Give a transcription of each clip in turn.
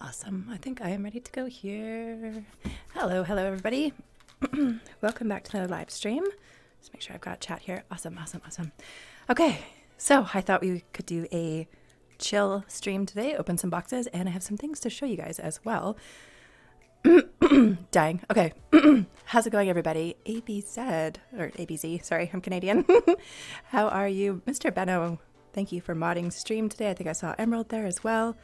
Awesome. I think I am ready to go here. Hello, everybody. Welcome back to the live stream. Just make sure I've got chat here. Awesome. Okay, so I thought we could do a chill stream today, open some boxes, and I have some things to show you guys as well. Dying. Okay. How's it going, everybody? ABZ, or ABZ, sorry, I'm Canadian. How are you? Mr. Benno, thank you for modding stream today. I think I saw Emerald there as well.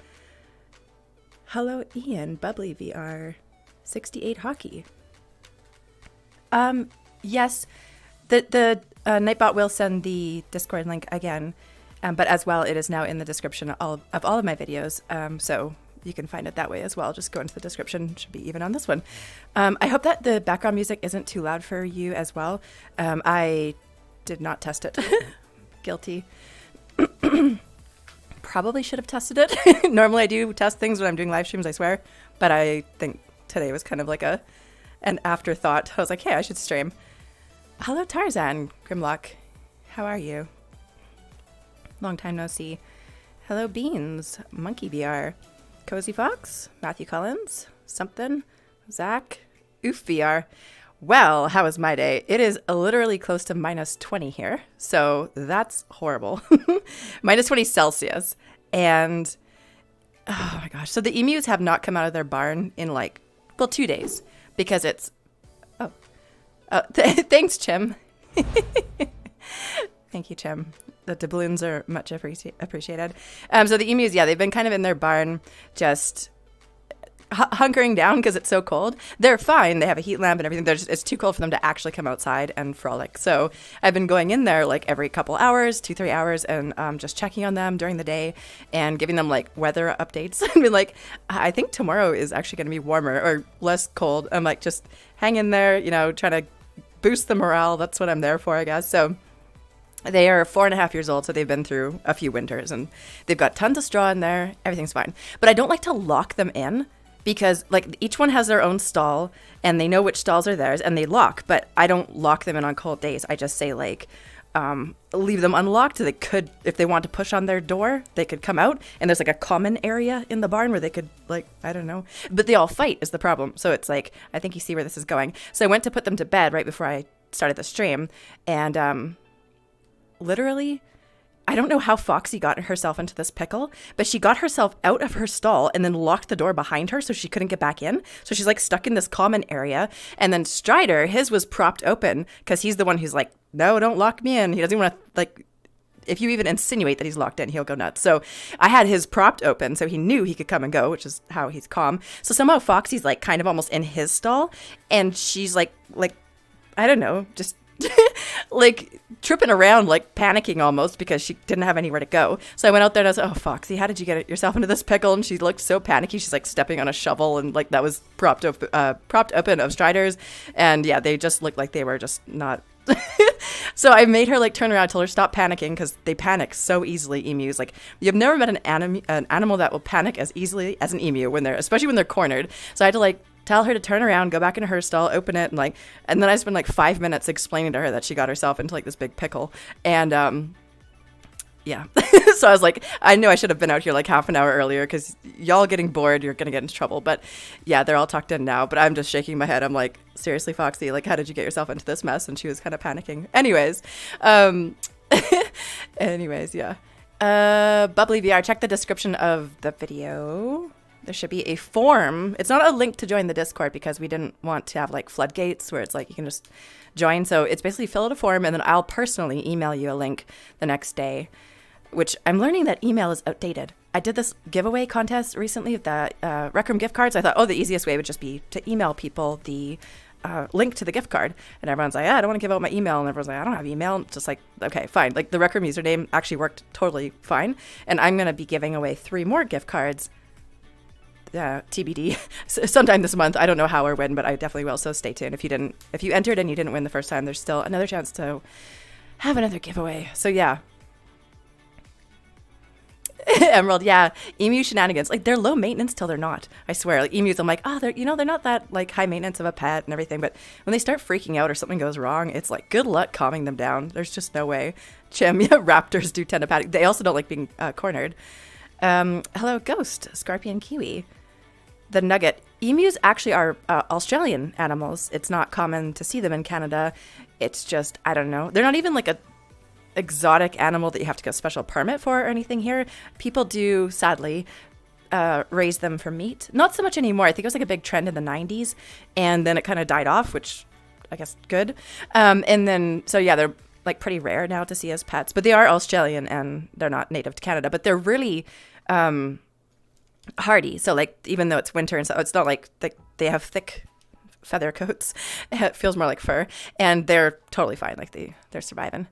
Hello, Ian, Bubbly VR, 68 Hockey. Yes, the Nightbot will send the Discord link again, but as well, it is now in the description of all of my videos, so you can find it that way as well. Just go into the description, should be even on this one. I hope that the background music isn't too loud for you as well. I did not test it. Guilty. Probably should have tested it. Normally I do test things when I'm doing live streams, I swear. But I think today was kind of like an afterthought. I was like, hey, I should stream. Hello, Tarzan, Grimlock. How are you? Long time no see. Hello, Beans, Monkey VR, Cozy Fox, Matthew Collins, something, Zach, Oof VR. Well, how was my day? It is literally close to minus 20 here, so that's horrible. Minus 20 Celsius. And, oh my gosh. So the emus have not come out of their barn in 2 days because it's, thanks, Chim. Thank you, Chim. The doubloons are much appreciated. So the emus, they've been kind of in their barn just hunkering down because it's so cold. They're fine. They have a heat lamp and everything. It's too cold for them to actually come outside and frolic. So I've been going in there every couple hours, 2-3 hours, and just checking on them during the day and giving them weather updates. I mean, I think tomorrow is actually going to be warmer or less cold. I'm just hang in there, trying to boost the morale. That's what I'm there for, I guess. So they are 4.5 years old, so they've been through a few winters and they've got tons of straw in there. Everything's fine. But I don't like to lock them in, because each one has their own stall and they know which stalls are theirs and they lock, but I don't lock them in on cold days. I just say leave them unlocked. They could, if they want to push on their door, they could come out and there's a common area in the barn where they could I don't know, but they all fight is the problem. So it's I think you see where this is going. So I went to put them to bed right before I started the stream and literally, I don't know how Foxy got herself into this pickle, but she got herself out of her stall and then locked the door behind her so she couldn't get back in. So she's stuck in this common area. And then Strider, his was propped open because he's the one who's no, don't lock me in. He doesn't want to, if you even insinuate that he's locked in, he'll go nuts. So I had his propped open so he knew he could come and go, which is how he's calm. So somehow Foxy's kind of almost in his stall and she's I don't know, just tripping around, panicking almost because she didn't have anywhere to go. So I went out there and I was like, oh, Foxy, how did you get yourself into this pickle? And she looked so panicky. She's stepping on a shovel and that was propped open of Striders. And yeah, they just looked like they were just not. So I made her turn around, tell her stop panicking because they panic so easily, emus. You've never met an animal that will panic as easily as an emu especially when they're cornered. So I had to tell her to turn around, go back into her stall, open it, and then I spent 5 minutes explaining to her that she got herself into this big pickle. And yeah. So I was I knew I should have been out here half an hour earlier because y'all getting bored, you're gonna get into trouble. But yeah, they're all tucked in now, but I'm just shaking my head. I'm seriously, Foxy, how did you get yourself into this mess? And she was kind of panicking. Anyways, yeah. Bubbly VR, check the description of the video. There should be a form. It's not a link to join the Discord because we didn't want to have floodgates where it's you can just join. So it's basically fill out a form and then I'll personally email you a link the next day, which I'm learning that email is outdated. I did this giveaway contest recently with the Rec Room gift cards. I thought, the easiest way would just be to email people the link to the gift card. And everyone's I don't want to give out my email. And everyone's I don't have email. And it's just okay, fine. The Rec Room username actually worked totally fine. And I'm going to be giving away 3 more gift cards. TBD sometime this month. I don't know how or when, but I definitely will. So stay tuned. If you entered and you didn't win the first time, there's still another chance to have another giveaway. So yeah. Emerald, yeah. Emu shenanigans. They're low maintenance till they're not. I swear. Emus, I'm they're not that high maintenance of a pet and everything. But when they start freaking out or something goes wrong, it's good luck calming them down. There's just no way. Chim, yeah, raptors do tend to panic. They also don't like being cornered. Hello, Ghost, Scorpion Kiwi. the nugget. Emus actually are Australian animals. It's not common to see them in Canada. It's just, I don't know. They're not even like a exotic animal that you have to get a special permit for or anything here. People do, sadly, raise them for meat. Not so much anymore. I think it was like a big trend in the 90s, and then it kind of died off, which I guess good. And then, so yeah, they're like pretty rare now to see as pets, but they are Australian and they're not native to Canada, but they're really hardy. So like, even though it's winter and so, it's not like they have thick feather coats. It feels more like fur, and they're totally fine. Like they're surviving.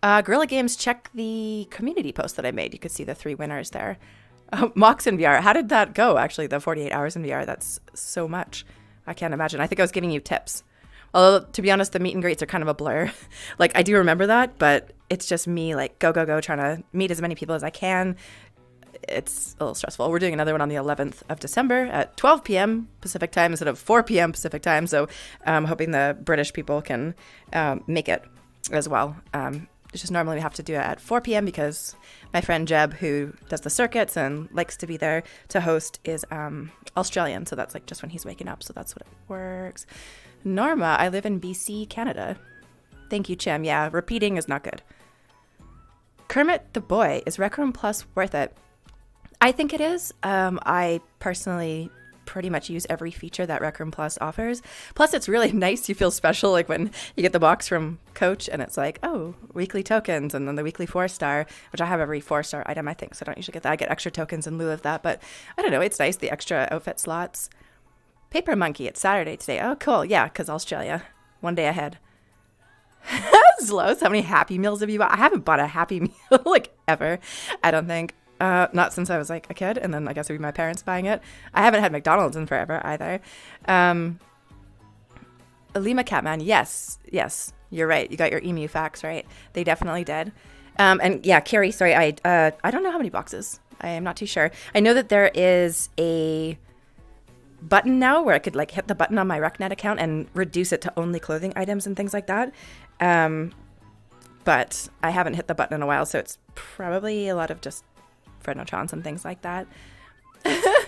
Guerrilla Games, check the community post that I made. You could see the 3 winners there. Mox in VR. How did that go, actually, the 48 hours in VR? That's so much. I can't imagine. I think I was giving you tips. Although, to be honest, the meet and greets are kind of a blur. Like, I do remember that, but it's just me, like, go, trying to meet as many people as I can. It's a little stressful. We're doing another one on the 11th of December at 12 p.m. Pacific time instead of 4 p.m. Pacific time. So I'm hoping the British people can make it as well. It's just normally we have to do it at 4 p.m. because my friend Jeb, who does the circuits and likes to be there to host, is Australian. So that's like just when he's waking up. So that's what it works. Norma, I live in BC, Canada. Thank you, Chim. Yeah, repeating is not good. Kermit the Boy, is Rec Room Plus worth it? I think it is. I personally pretty much use every feature that Rec Room Plus offers. Plus, it's really nice. You feel special, like when you get the box from Coach and it's like, oh, weekly tokens, and then the weekly 4-star, which I have every 4-star item, I think. So I don't usually get that. I get extra tokens in lieu of that. But I don't know. It's nice, the extra outfit slots. Paper Monkey, it's Saturday today. Oh, cool. Yeah, because Australia. One day ahead. Zlos, how many Happy Meals have you bought? I haven't bought a Happy Meal, like, ever. I don't think. Not since I was like a kid, and then I guess it would be my parents buying it. I haven't had McDonald's in forever either. Lima Catman, yes, you're right. You got your emu facts right. They definitely did. And yeah, Carrie, sorry, I don't know how many boxes. I am not too sure. I know that there is a button now where I could like hit the button on my RecNet account and reduce it to only clothing items and things like that. But I haven't hit the button in a while, so it's probably a lot of just Frednotrons and things like that.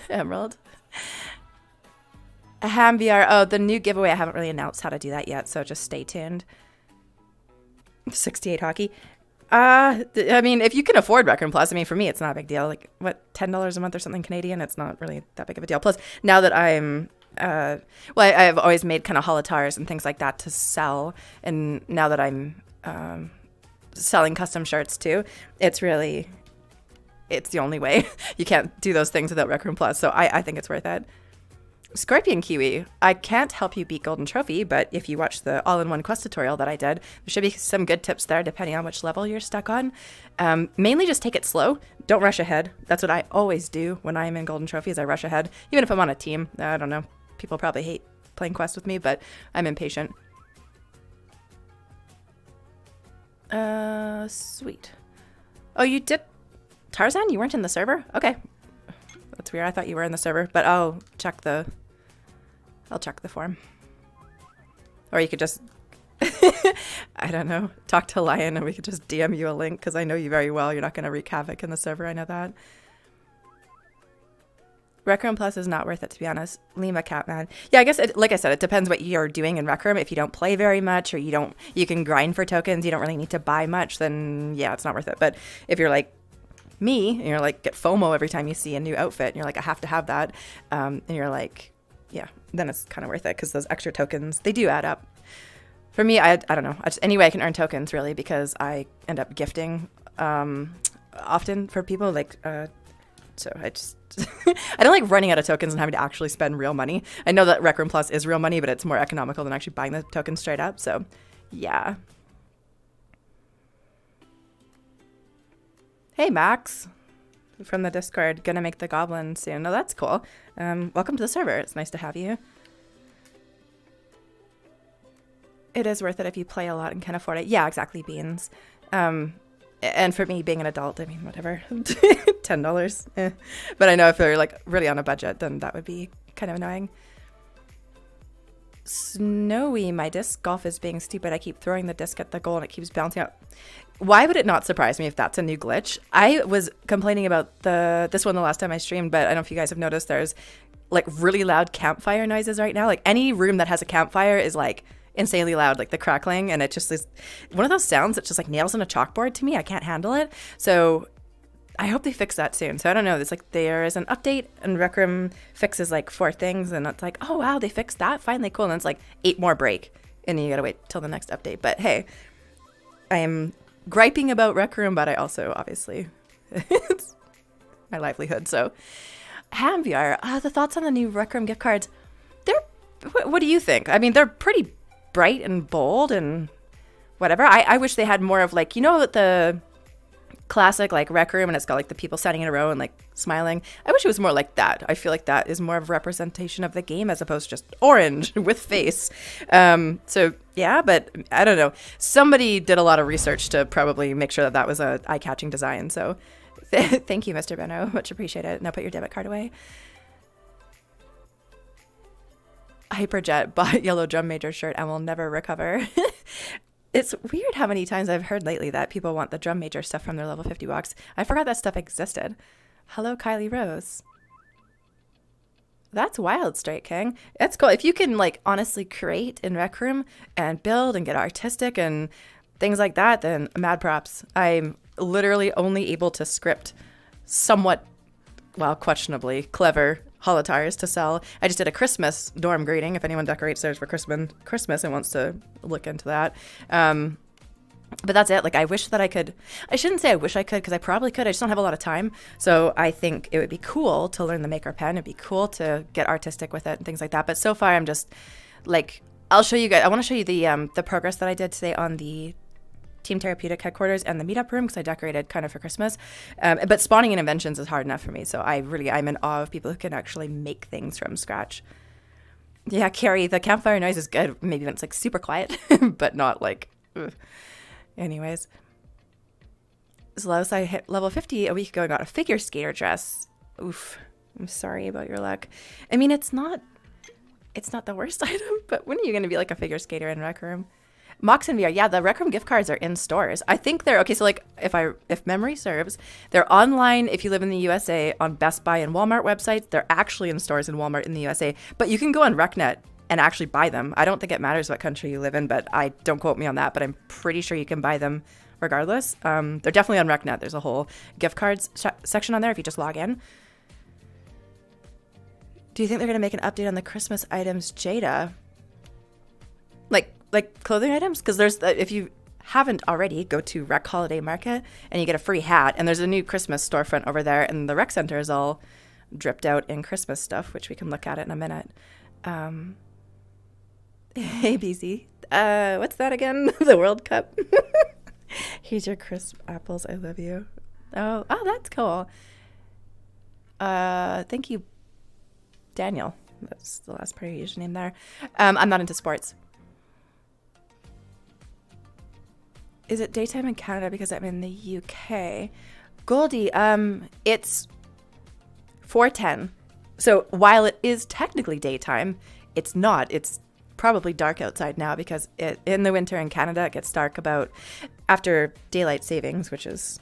Emerald. A Ham VR. Oh, the new giveaway. I haven't really announced how to do that yet, so just stay tuned. 68 hockey. I mean, if you can afford Rec Room Plus, I mean, for me, it's not a big deal. Like, what, $10 a month or something Canadian? It's not really that big of a deal. Plus, now that I'm, I've always made kind of holatars and things like that to sell. And now that I'm selling custom shirts too, it's the only way. You can't do those things without Rec Room Plus. So I think it's worth it. Scorpion Kiwi, I can't help you beat Golden Trophy, but if you watch the all-in-one quest tutorial that I did, there should be some good tips there depending on which level you're stuck on. Mainly just take it slow. Don't rush ahead. That's what I always do when I'm in Golden Trophy is I rush ahead. Even if I'm on a team. I don't know. People probably hate playing quest with me, but I'm impatient. Sweet. Oh, you did... Tarzan? You weren't in the server? Okay. That's weird. I thought you were in the server, but I'll check the form. Or you could just, I don't know, talk to Lion and we could just DM you a link because I know you very well. You're not going to wreak havoc in the server. I know that. Rec Room Plus is not worth it, to be honest. Lima Catman. Yeah, I guess, like I said, it depends what you're doing in Rec Room. If you don't play very much or you can grind for tokens, you don't really need to buy much, then yeah, it's not worth it. But if you're like me, and you're like, get FOMO every time you see a new outfit, and you're like, I have to have that, and you're like, yeah, then it's kind of worth it because those extra tokens, they do add up. For me, I don't know. Any way I can earn tokens, really, because I end up gifting often for people. Like, so I just, I don't like running out of tokens and having to actually spend real money. I know that Rec Room Plus is real money, but it's more economical than actually buying the tokens straight up. So, yeah. Hey, Max. From the Discord, gonna make the goblin soon. Oh, that's cool. Welcome to the server. It's nice to have you. It is worth it if you play a lot and can afford it. Yeah, exactly, Beans. And for me, being an adult, I mean, whatever. $10. But I know if they're like really on a budget, then that would be kind of annoying. Snowy, my disc golf is being stupid. I keep throwing the disc at the goal and it keeps bouncing out. Why would it not surprise me if that's a new glitch? I was complaining about this one the last time I streamed, but I don't know if you guys have noticed there's like really loud campfire noises right now. Like any room that has a campfire is like insanely loud, like the crackling, and it just is one of those sounds that just like nails on a chalkboard to me. I can't handle it. So I hope they fix that soon. So I don't know. It's like there is an update and Rec Room fixes like 4 things and it's like, oh wow, they fixed that. Finally, cool. And it's like 8 more break. And then you gotta wait till the next update. But hey, I am griping about Rec Room, but I also obviously it's my livelihood. So Hamviar, the thoughts on the new Rec Room gift cards. What do you think? I mean, they're pretty bright and bold and whatever. I wish they had more of like, you know, the classic like Rec Room and it's got like the people standing in a row and like smiling. I wish it was more like that. I feel like that is more of a representation of the game as opposed to just orange with face. So yeah, but I don't know. Somebody did a lot of research to probably make sure that that was a eye-catching design. So thank you, Mr. Benno. Much appreciated. Now put your debit card away. Hyperjet bought yellow drum major shirt and will never recover. It's weird how many times I've heard lately that people want the drum major stuff from their level 50 box. I forgot that stuff existed. Hello, Kylie Rose. That's wild, Straight King. It's cool. If you can like honestly create in Rec Room and build and get artistic and things like that, then mad props. I'm literally only able to script somewhat, well, questionably clever holotires to sell. I just did a Christmas dorm greeting. If anyone decorates theirs for Christmas and wants to look into that. But that's it. Like, I wish that I could. I shouldn't say I wish I could because I probably could. I just don't have a lot of time. So I think it would be cool to learn the Maker Pen. It'd be cool to get artistic with it and things like that. But so far, I'm just like, I'll show you guys. I want to show you the progress that I did today on the Team Tarapeutic headquarters and the Meetup room because I decorated kind of for Christmas. But spawning in inventions is hard enough for me. So I'm in awe of people who can actually make things from scratch. Yeah, Carrie, the campfire noise is good. Maybe when it's like super quiet, but not like, ugh. Anyways. Zlos, I hit level 50 a week ago and got a figure skater dress. Oof. I'm sorry about your luck. I mean, it's not the worst item, but when are you going to be like a figure skater in Rec Room? Mox and VR, yeah, the Rec Room gift cards are in stores. I think they're okay. So like, if memory serves, they're online. If you live in the USA, on Best Buy and Walmart websites, they're actually in stores in Walmart in the USA. But you can go on RecNet and actually buy them. I don't think it matters what country you live in, but I don't quote me on that. But I'm pretty sure you can buy them regardless. They're definitely on RecNet. There's a whole gift cards section on there if you just log in. Do you think they're gonna make an update on the Christmas items, Jada? Like clothing items? Because there's, if you haven't already, go to Rec Holiday Market and you get a free hat. And there's a new Christmas storefront over there. And the rec center is all dripped out in Christmas stuff, which we can look at it in a minute. Hey, BZ. What's that again? The World Cup. Here's your crisp apples. I love you. Oh, that's cool. Thank you, Daniel. That's the last part of your username there. I'm not into sports. Is it daytime in Canada because I'm in the UK? Goldie, it's 4:10. So while it is technically daytime, it's not. It's probably dark outside now because in the winter in Canada, it gets dark about after daylight savings, which is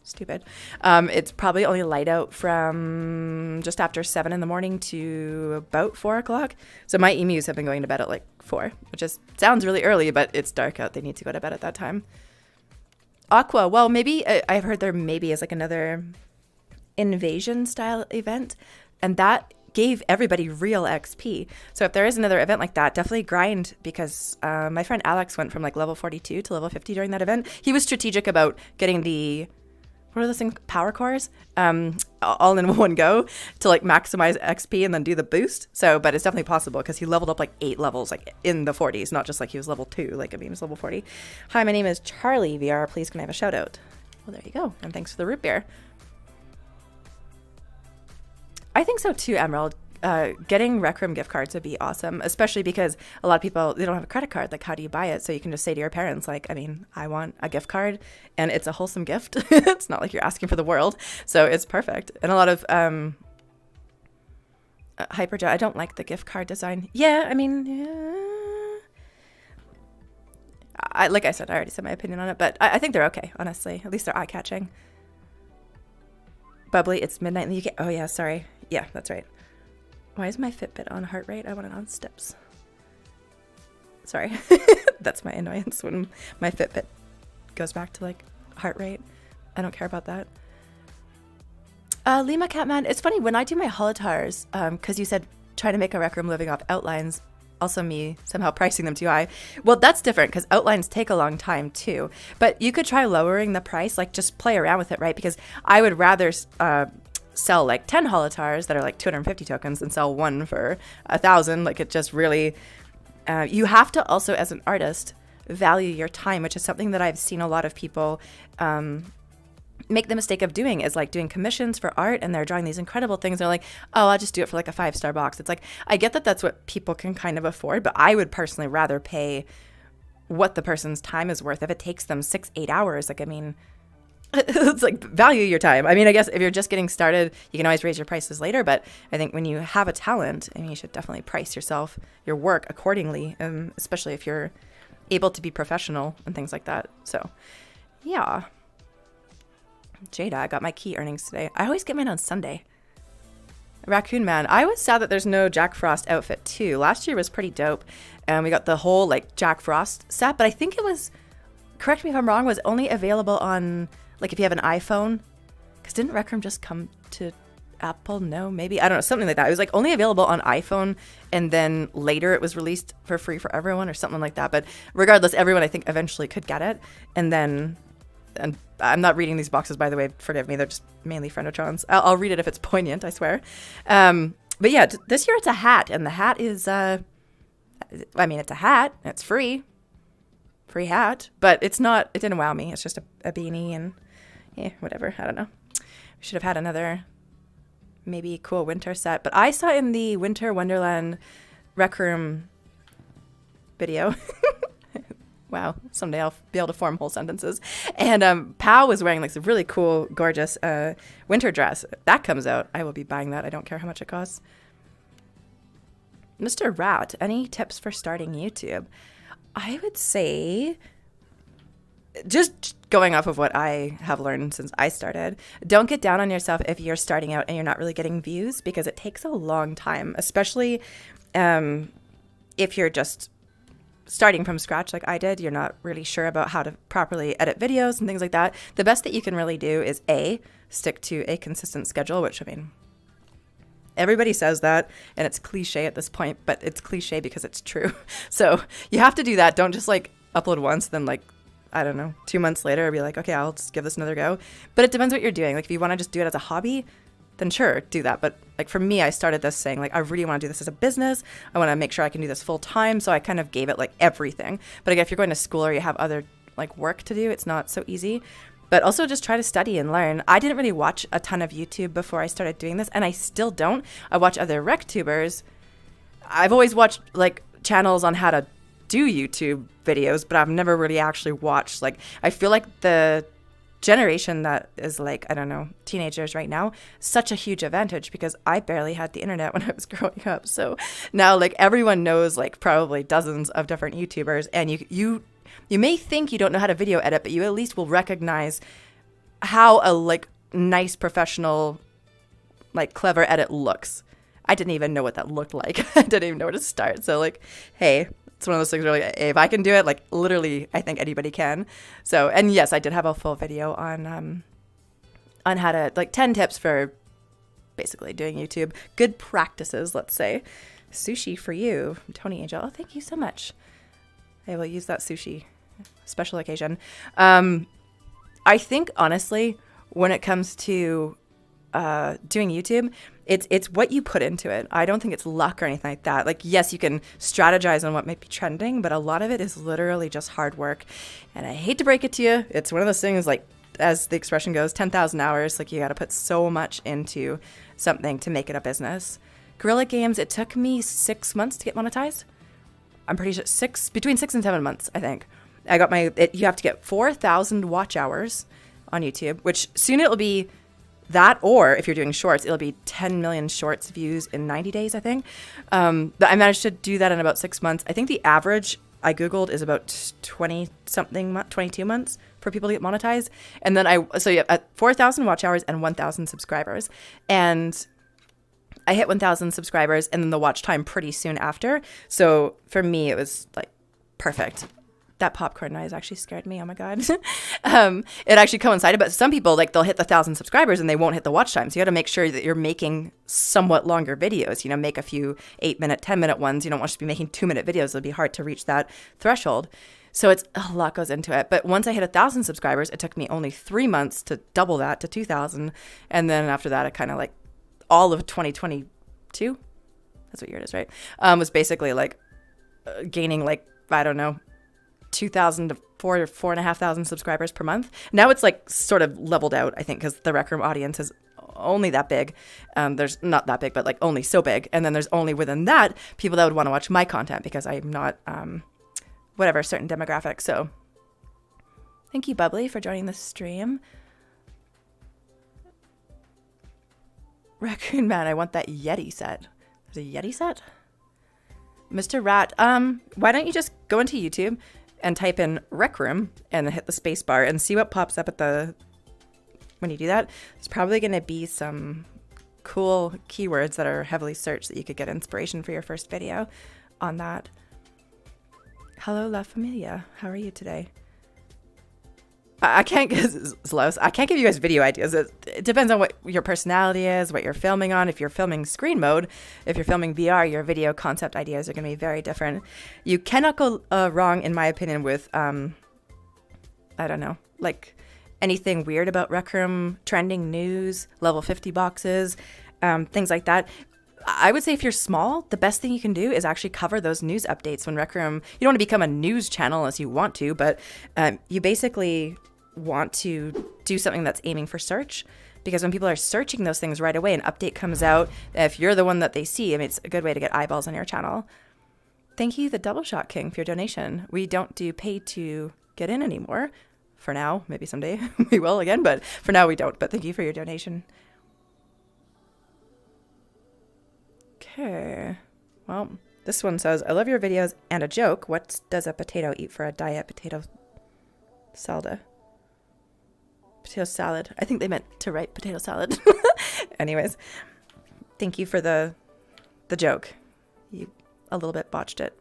stupid. It's probably only light out from just after 7 in the morning to about 4 o'clock. So my emus have been going to bed at like 4, which is sounds really early, but it's dark out. They need to go to bed at that time. Aqua, well, maybe I've heard there maybe is like another invasion style event, and that gave everybody real XP. So if there is another event like that, definitely grind, because my friend Alex went from like level 42 to level 50 during that event. He was strategic about getting the, what are those things, power cores, all in one go to like maximize XP and then do the boost. So, but it's definitely possible because he leveled up like 8 levels, like in the 40s, not just like he was level 2, like I mean, he was level 40. Hi, my name is Charlie VR. Please can I have a shout out? Well, there you go. And thanks for the root beer. I think so too, Emerald. Getting Rec Room gift cards would be awesome, especially because a lot of people, they don't have a credit card. Like, how do you buy it? So you can just say to your parents, like, I mean, I want a gift card, and it's a wholesome gift. It's not like you're asking for the world. So it's perfect. And a lot of Hyperjet. I don't like the gift card design. Yeah, I mean, like I said, I already said my opinion on it, but I think they're okay, honestly. At least they're eye-catching. Bubbly, it's midnight in the UK. Oh, yeah, sorry. Yeah, that's right. Why is my Fitbit on heart rate? I want it on steps. Sorry. That's my annoyance when my Fitbit goes back to, like, heart rate. I don't care about that. Lima Catman, it's funny, when I do my holotars, because you said trying to make a rec room living off outlines, also me somehow pricing them too high. Well, that's different because outlines take a long time too. But you could try lowering the price, like just play around with it, right? Because I would rather sell like 10 holotars that are like 250 tokens than sell one for 1,000. Like it just really, you have to also as an artist value your time, which is something that I've seen a lot of people make the mistake of doing, is like doing commissions for art and they're drawing these incredible things. They're like, oh, I'll just do it for like a 5-star box. It's like, I get that that's what people can kind of afford, but I would personally rather pay what the person's time is worth. If it takes them 6-8 hours, like, I mean, it's like value your time. I mean, I guess if you're just getting started, you can always raise your prices later, but I think when you have a talent, I mean, you should definitely price yourself, your work accordingly, especially if you're able to be professional and things like that. So yeah. Jada, I got my key earnings today. I always get mine on Sunday. Raccoon Man, I was sad that there's no Jack Frost outfit too. Last year was pretty dope. And we got the whole like Jack Frost set, but I think it was, correct me if I'm wrong, was only available on, like if you have an iPhone. Because didn't Rec Room just come to Apple? No, maybe. I don't know, something like that. It was like only available on iPhone and then later it was released for free for everyone or something like that. But regardless, everyone I think eventually could get it. And then, and I'm not reading these boxes, by the way, forgive me, they're just mainly Friendotrons. I'll read it if it's poignant, I swear. But yeah, this year it's a hat, and the hat is, I mean, it's a hat, and it's free hat, but it's not, it didn't wow me, it's just a beanie, and yeah, whatever, I don't know. We should have had another, maybe cool winter set, but I saw in the Winter Wonderland Rec Room video, wow, someday I'll be able to form whole sentences. And Pao was wearing like some really cool, gorgeous winter dress. If that comes out, I will be buying that. I don't care how much it costs. Mr. Rat, any tips for starting YouTube? I would say, just going off of what I have learned since I started, don't get down on yourself if you're starting out and you're not really getting views, because it takes a long time, especially if you're just starting from scratch like I did. You're not really sure about how to properly edit videos and things like that. The best that you can really do is stick to a consistent schedule, which, I mean, everybody says that and it's cliche at this point, but it's cliche because it's true. So you have to do that. Don't just like upload once, then like, I don't know, 2 months later be like, okay, I'll just give this another go. But it depends what you're doing. Like if you want to just do it as a hobby, then sure, do that. But like for me, I started this saying like, I really want to do this as a business. I want to make sure I can do this full time. So I kind of gave it like everything. But again, if you're going to school or you have other like work to do, it's not so easy. But also just try to study and learn. I didn't really watch a ton of YouTube before I started doing this, and I still don't. I watch other RecTubers. I've always watched like channels on how to do YouTube videos, but I've never really actually watched, like, I feel like the generation that is like, I don't know, teenagers right now, such a huge advantage because I barely had the internet when I was growing up. So now like everyone knows like probably dozens of different YouTubers, and you may think you don't know how to video edit, but you at least will recognize how a like nice professional like clever edit looks. I didn't even know what that looked like. I didn't even know where to start. So like, hey, it's one of those things where like, if I can do it, like literally, I think anybody can. So, and yes, I did have a full video on how to, like 10 tips for basically doing YouTube. Good practices, let's say. Sushi for you, Tony Angel. Oh, thank you so much. I will use that sushi. Special occasion. I think honestly, when it comes to doing YouTube, it's what you put into it. I don't think it's luck or anything like that. Like, yes, you can strategize on what might be trending, but a lot of it is literally just hard work. And I hate to break it to you, it's one of those things like, as the expression goes, 10,000 hours. Like, you got to put so much into something to make it a business. Guerrilla Games, it took me 6 months to get monetized. I'm pretty sure between 6 and 7 months, I think. I got you have to get 4,000 watch hours on YouTube, which soon it'll be That, or if you're doing shorts, it'll be 10 million shorts views in 90 days, I think. But I managed to do that in about 6 months. I think the average I Googled is about 22 months for people to get monetized. And then so you have at 4,000 watch hours and 1,000 subscribers. And I hit 1,000 subscribers and then the watch time pretty soon after. So for me, it was like perfect. That popcorn noise actually scared me. Oh my God. It actually coincided, but some people, like, they'll hit the 1,000 subscribers and they won't hit the watch time. So you got to make sure that you're making somewhat longer videos, make a few 8-minute, 10-minute ones. You don't want to be making 2-minute videos. It'll be hard to reach that threshold. So it's a lot goes into it. But once I hit 1,000 subscribers, it took me only 3 months to double that to 2,000. And then after that, it kind of like all of 2022, that's what year it is, right? Was basically like gaining like, I don't know, 2,000 to 4,500 subscribers per month. Now it's like sort of leveled out, I think, because the Rec Room audience is only that big. There's not that big, but like only so big. And then there's only within that people that would want to watch my content because I'm not, whatever, certain demographic. So thank you, Bubbly, for joining the stream. Raccoon Man, I want that Yeti set. There's a Yeti set? Mr. Rat, why don't you just go into YouTube and type in Rec Room and hit the space bar and see what pops up when you do that. There's probably going to be some cool keywords that are heavily searched that you could get inspiration for your first video on that. Hello, La Familia. How are you today? I can't give you guys video ideas. It depends on what your personality is, what you're filming on. If you're filming screen mode, if you're filming VR, your video concept ideas are going to be very different. You cannot go wrong, in my opinion, with, I don't know, like anything weird about Rec Room, trending news, level 50 boxes, things like that. I would say if you're small, the best thing you can do is actually cover those news updates when Rec Room. You don't want to become a news channel unless you want to, but you basically want to do something that's aiming for search, because when people are searching those things right away, an update comes out. If you're the one that they see, I mean, it's a good way to get eyeballs on your channel. Thank you, the Double Shot King, for your donation. We don't do pay to get in anymore. For now, maybe someday we will again, but for now we don't. But thank you for your donation. Okay, well, this one says, I love your videos and a joke. What does a potato eat for a diet? Potato salad. Potato salad. I think they meant to write potato salad. Anyways, thank you for the joke. You a little bit botched it,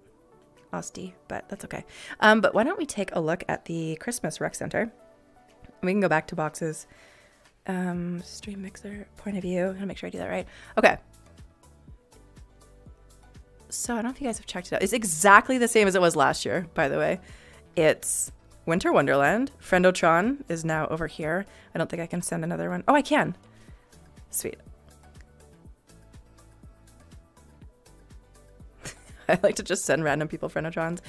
Osty, but that's okay. But why don't we take a look at the Christmas Rec Center? We can go back to boxes. Stream mixer, point of view. I'm gonna make sure I do that right. Okay. So I don't know if you guys have checked it out. It's exactly the same as it was last year, by the way. It's Winter Wonderland. Friendotron is now over here. I don't think I can send another one. Oh, I can. Sweet. I like to just send random people Friendotrons.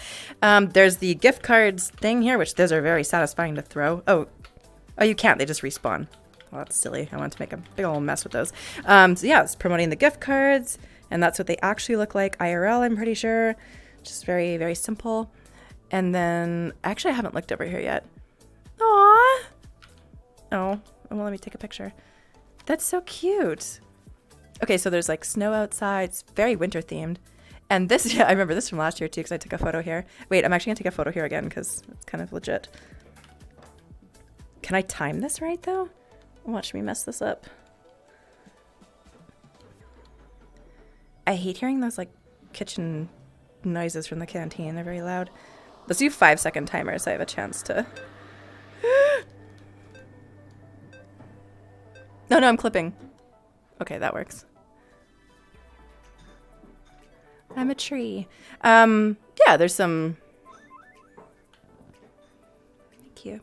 There's the gift cards thing here, which those are very satisfying to throw. Oh, you can't. They just respawn. Well, that's silly. I wanted to make a big old mess with those. So yeah, it's promoting the gift cards. And that's what they actually look like IRL, I'm pretty sure. Just very, very simple. And then, actually, I haven't looked over here yet. Aww. Oh, well, let me take a picture. That's so cute. Okay, so there's like snow outside. It's very winter themed. And this, yeah, I remember this from last year too, because I took a photo here. Wait, I'm actually gonna take a photo here again because it's kind of legit. Can I time this right though? Watch me mess this up. I hate hearing those like kitchen noises from the canteen. They're very loud. Let's do 5-second timers so I have a chance to. No, I'm clipping. Okay, that works. I'm a tree. Yeah, there's some. Thank you.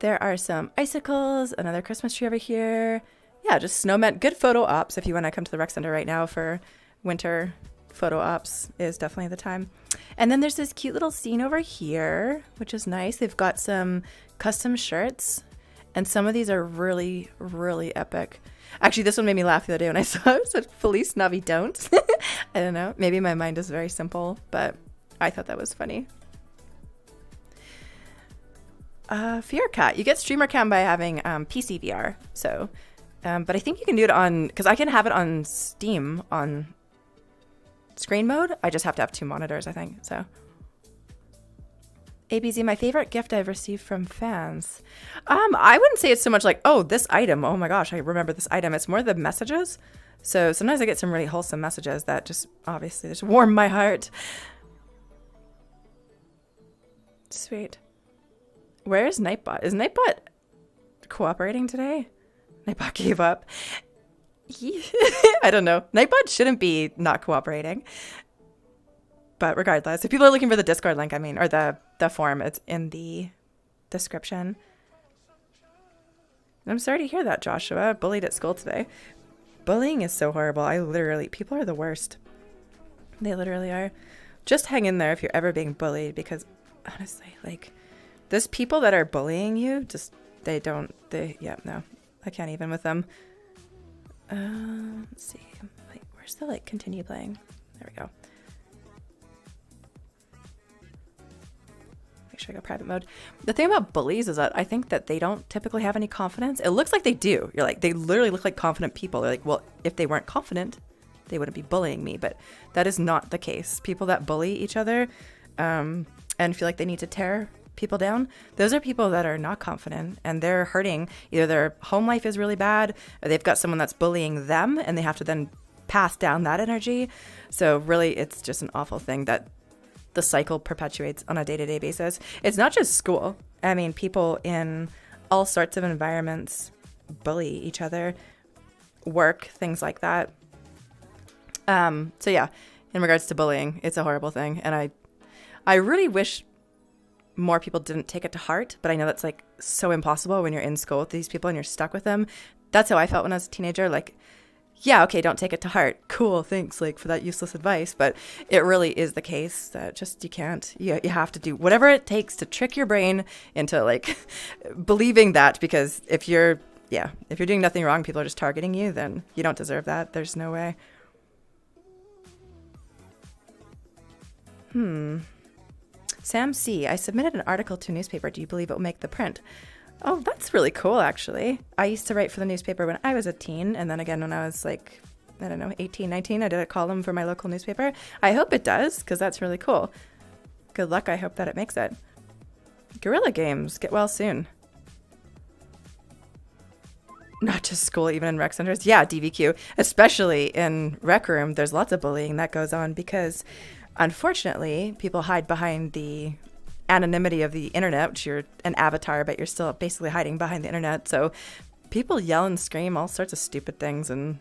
There are some icicles, another Christmas tree over here. Yeah, just snowmen. Good photo ops if you want to come to the rec center right now for winter photo ops is definitely the time. And then there's this cute little scene over here, which is nice. They've got some custom shirts, and some of these are really, really epic. Actually, this one made me laugh the other day when I saw it. It said, Feliz Navi don't. I don't know. Maybe my mind is very simple, but I thought that was funny. Fear Cat. You get streamer cam by having PC VR. So But I think you can do it on, because I can have it on Steam on screen mode. I just have to have 2 monitors, I think. So, ABZ, my favorite gift I've received from fans. I wouldn't say it's so much like, oh, this item. Oh my gosh, I remember this item. It's more the messages. So sometimes I get some really wholesome messages that just obviously just warm my heart. Sweet. Where's Nightbot? Is Nightbot cooperating today? Nightbot gave up. I don't know. Nightbot shouldn't be not cooperating. But regardless, if people are looking for the Discord link, I mean, or the forum, it's in the description. I'm sorry to hear that, Joshua. Bullied at school today. Bullying is so horrible. People are the worst. They literally are. Just hang in there if you're ever being bullied, because honestly, like, there's people that are bullying you, no, I can't even with them. Let's see. Like, where's the, like, continue playing? There we go. Make sure I go private mode. The thing about bullies is that I think that they don't typically have any confidence. It looks like they do. You're like, they literally look like confident people. They're like, well, if they weren't confident, they wouldn't be bullying me. But that is not the case. People that bully each other and feel like they need to tear people down, those are people that are not confident and they're hurting. Either their home life is really bad, or they've got someone that's bullying them and they have to then pass down that energy. So really, it's just an awful thing that the cycle perpetuates on a day-to-day basis. It's not just school. I mean, people in all sorts of environments bully each other, work, things like that. So yeah, in regards to bullying, it's a horrible thing. And I really wish more people didn't take it to heart, but I know that's like so impossible when you're in school with these people and you're stuck with them. That's how I felt when I was a teenager. Like, yeah, okay, don't take it to heart. Cool, thanks, like, for that useless advice. But it really is the case that just you can't. You have to do whatever it takes to trick your brain into, like, believing that, because if you're doing nothing wrong, people are just targeting you, then you don't deserve that. There's no way. Sam C. I submitted an article to a newspaper. Do you believe it will make the print? Oh, that's really cool, actually. I used to write for the newspaper when I was a teen, and then again when I was, like, I don't know, 18, 19, I did a column for my local newspaper. I hope it does, because that's really cool. Good luck. I hope that it makes it. Guerrilla Games. Get well soon. Not just school, even in rec centers. Yeah, DVQ. Especially in Rec Room, there's lots of bullying that goes on because, unfortunately, people hide behind the anonymity of the internet, which you're an avatar, but you're still basically hiding behind the internet. So people yell and scream all sorts of stupid things, and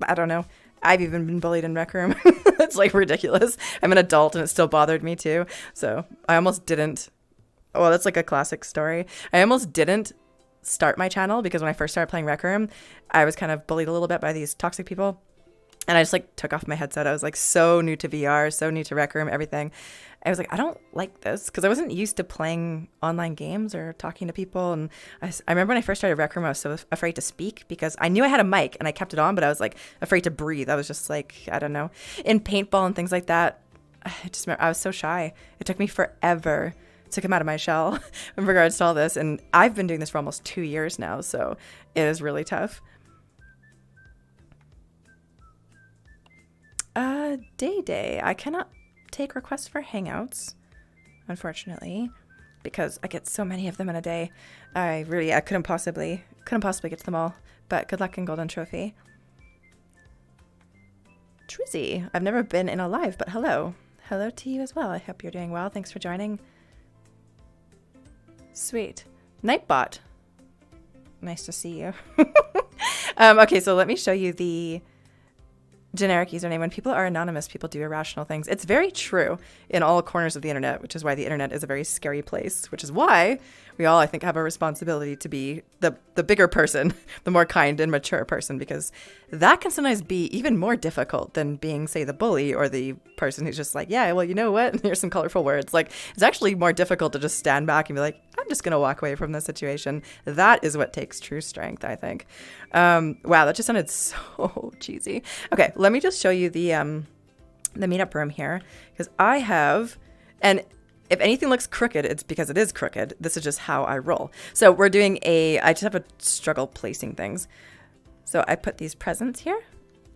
I don't know. I've even been bullied in Rec Room. It's like ridiculous. I'm an adult and it still bothered me too. So I almost didn't. Well, that's like a classic story. I almost didn't start my channel because when I first started playing Rec Room, I was kind of bullied a little bit by these toxic people. And I just like took off my headset. I was like so new to VR, so new to Rec Room, everything. I was like, I don't like this because I wasn't used to playing online games or talking to people. And I remember when I first started Rec Room, I was so afraid to speak because I knew I had a mic and I kept it on, but I was like afraid to breathe. I was just like, I don't know. In paintball and things like that, I was so shy. It took me forever to come out of my shell in regards to all this. And I've been doing this for almost 2 years now, so it is really tough. Day. I cannot take requests for Hangouts, unfortunately, because I get so many of them in a day. I couldn't possibly get to them all. But good luck in Golden Trophy. Trizzy, I've never been in a live, but hello. Hello to you as well. I hope you're doing well. Thanks for joining. Sweet. Nightbot. Nice to see you. Okay, so let me show you the generic username. When people are anonymous, people do irrational things. It's very true in all corners of the internet, which is why the internet is a very scary place, which is why we all, I think, have a responsibility to be the bigger person, the more kind and mature person, because that can sometimes be even more difficult than being, say, the bully or the person who's just like, yeah, well, you know what? Here's some colorful words. Like, it's actually more difficult to just stand back and be like, I'm just going to walk away from this situation. That is what takes true strength, I think. Wow, that just sounded so cheesy. Okay, let me just show you the meetup room here, because I have, and if anything looks crooked, it's because it is crooked. This is just how I roll. So we're doing I just have a struggle placing things. So I put these presents here,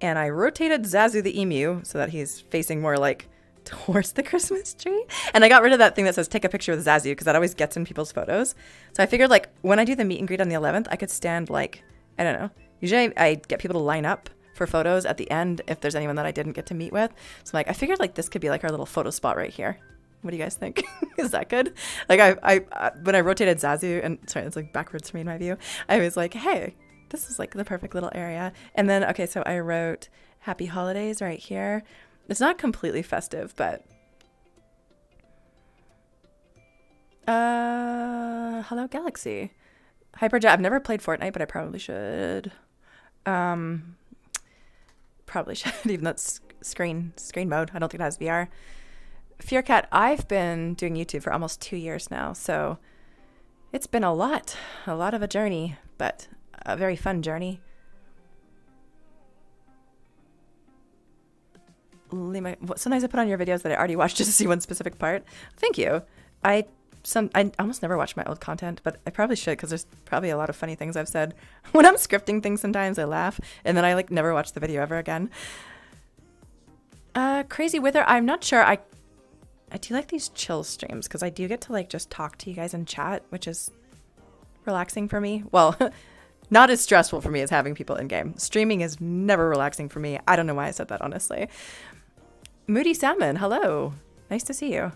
and I rotated Zazu the emu so that he's facing more like towards the Christmas tree. And I got rid of that thing that says take a picture with Zazu because that always gets in people's photos. So I figured like when I do the meet and greet on the 11th, I could stand like, I don't know. Usually I get people to line up for photos at the end if there's anyone that I didn't get to meet with. So like I figured like this could be like our little photo spot right here. What do you guys think? Is that good? Like I when I rotated Zazu, and sorry, it's like backwards for me in my view. I was like, hey, this is like the perfect little area. And then, okay, so I wrote happy holidays right here. It's not completely festive, but hello Galaxy. Hyperjet. I've never played Fortnite, but I probably should. Probably should, even though it's screen mode. I don't think it has VR. Fearcat, I've been doing YouTube for almost 2 years now, so it's been a lot of a journey, but a very fun journey. Sometimes I put on your videos that I already watched just to see one specific part. Thank you. I almost never watch my old content, but I probably should because there's probably a lot of funny things I've said. When I'm scripting things sometimes I laugh and then I like never watch the video ever again. Crazy Wither, I'm not sure. I do like these chill streams because I do get to like just talk to you guys in chat, which is relaxing for me. Well, not as stressful for me as having people in game. Streaming is never relaxing for me. I don't know why I said that, honestly. Moody Salmon, hello. Nice to see you.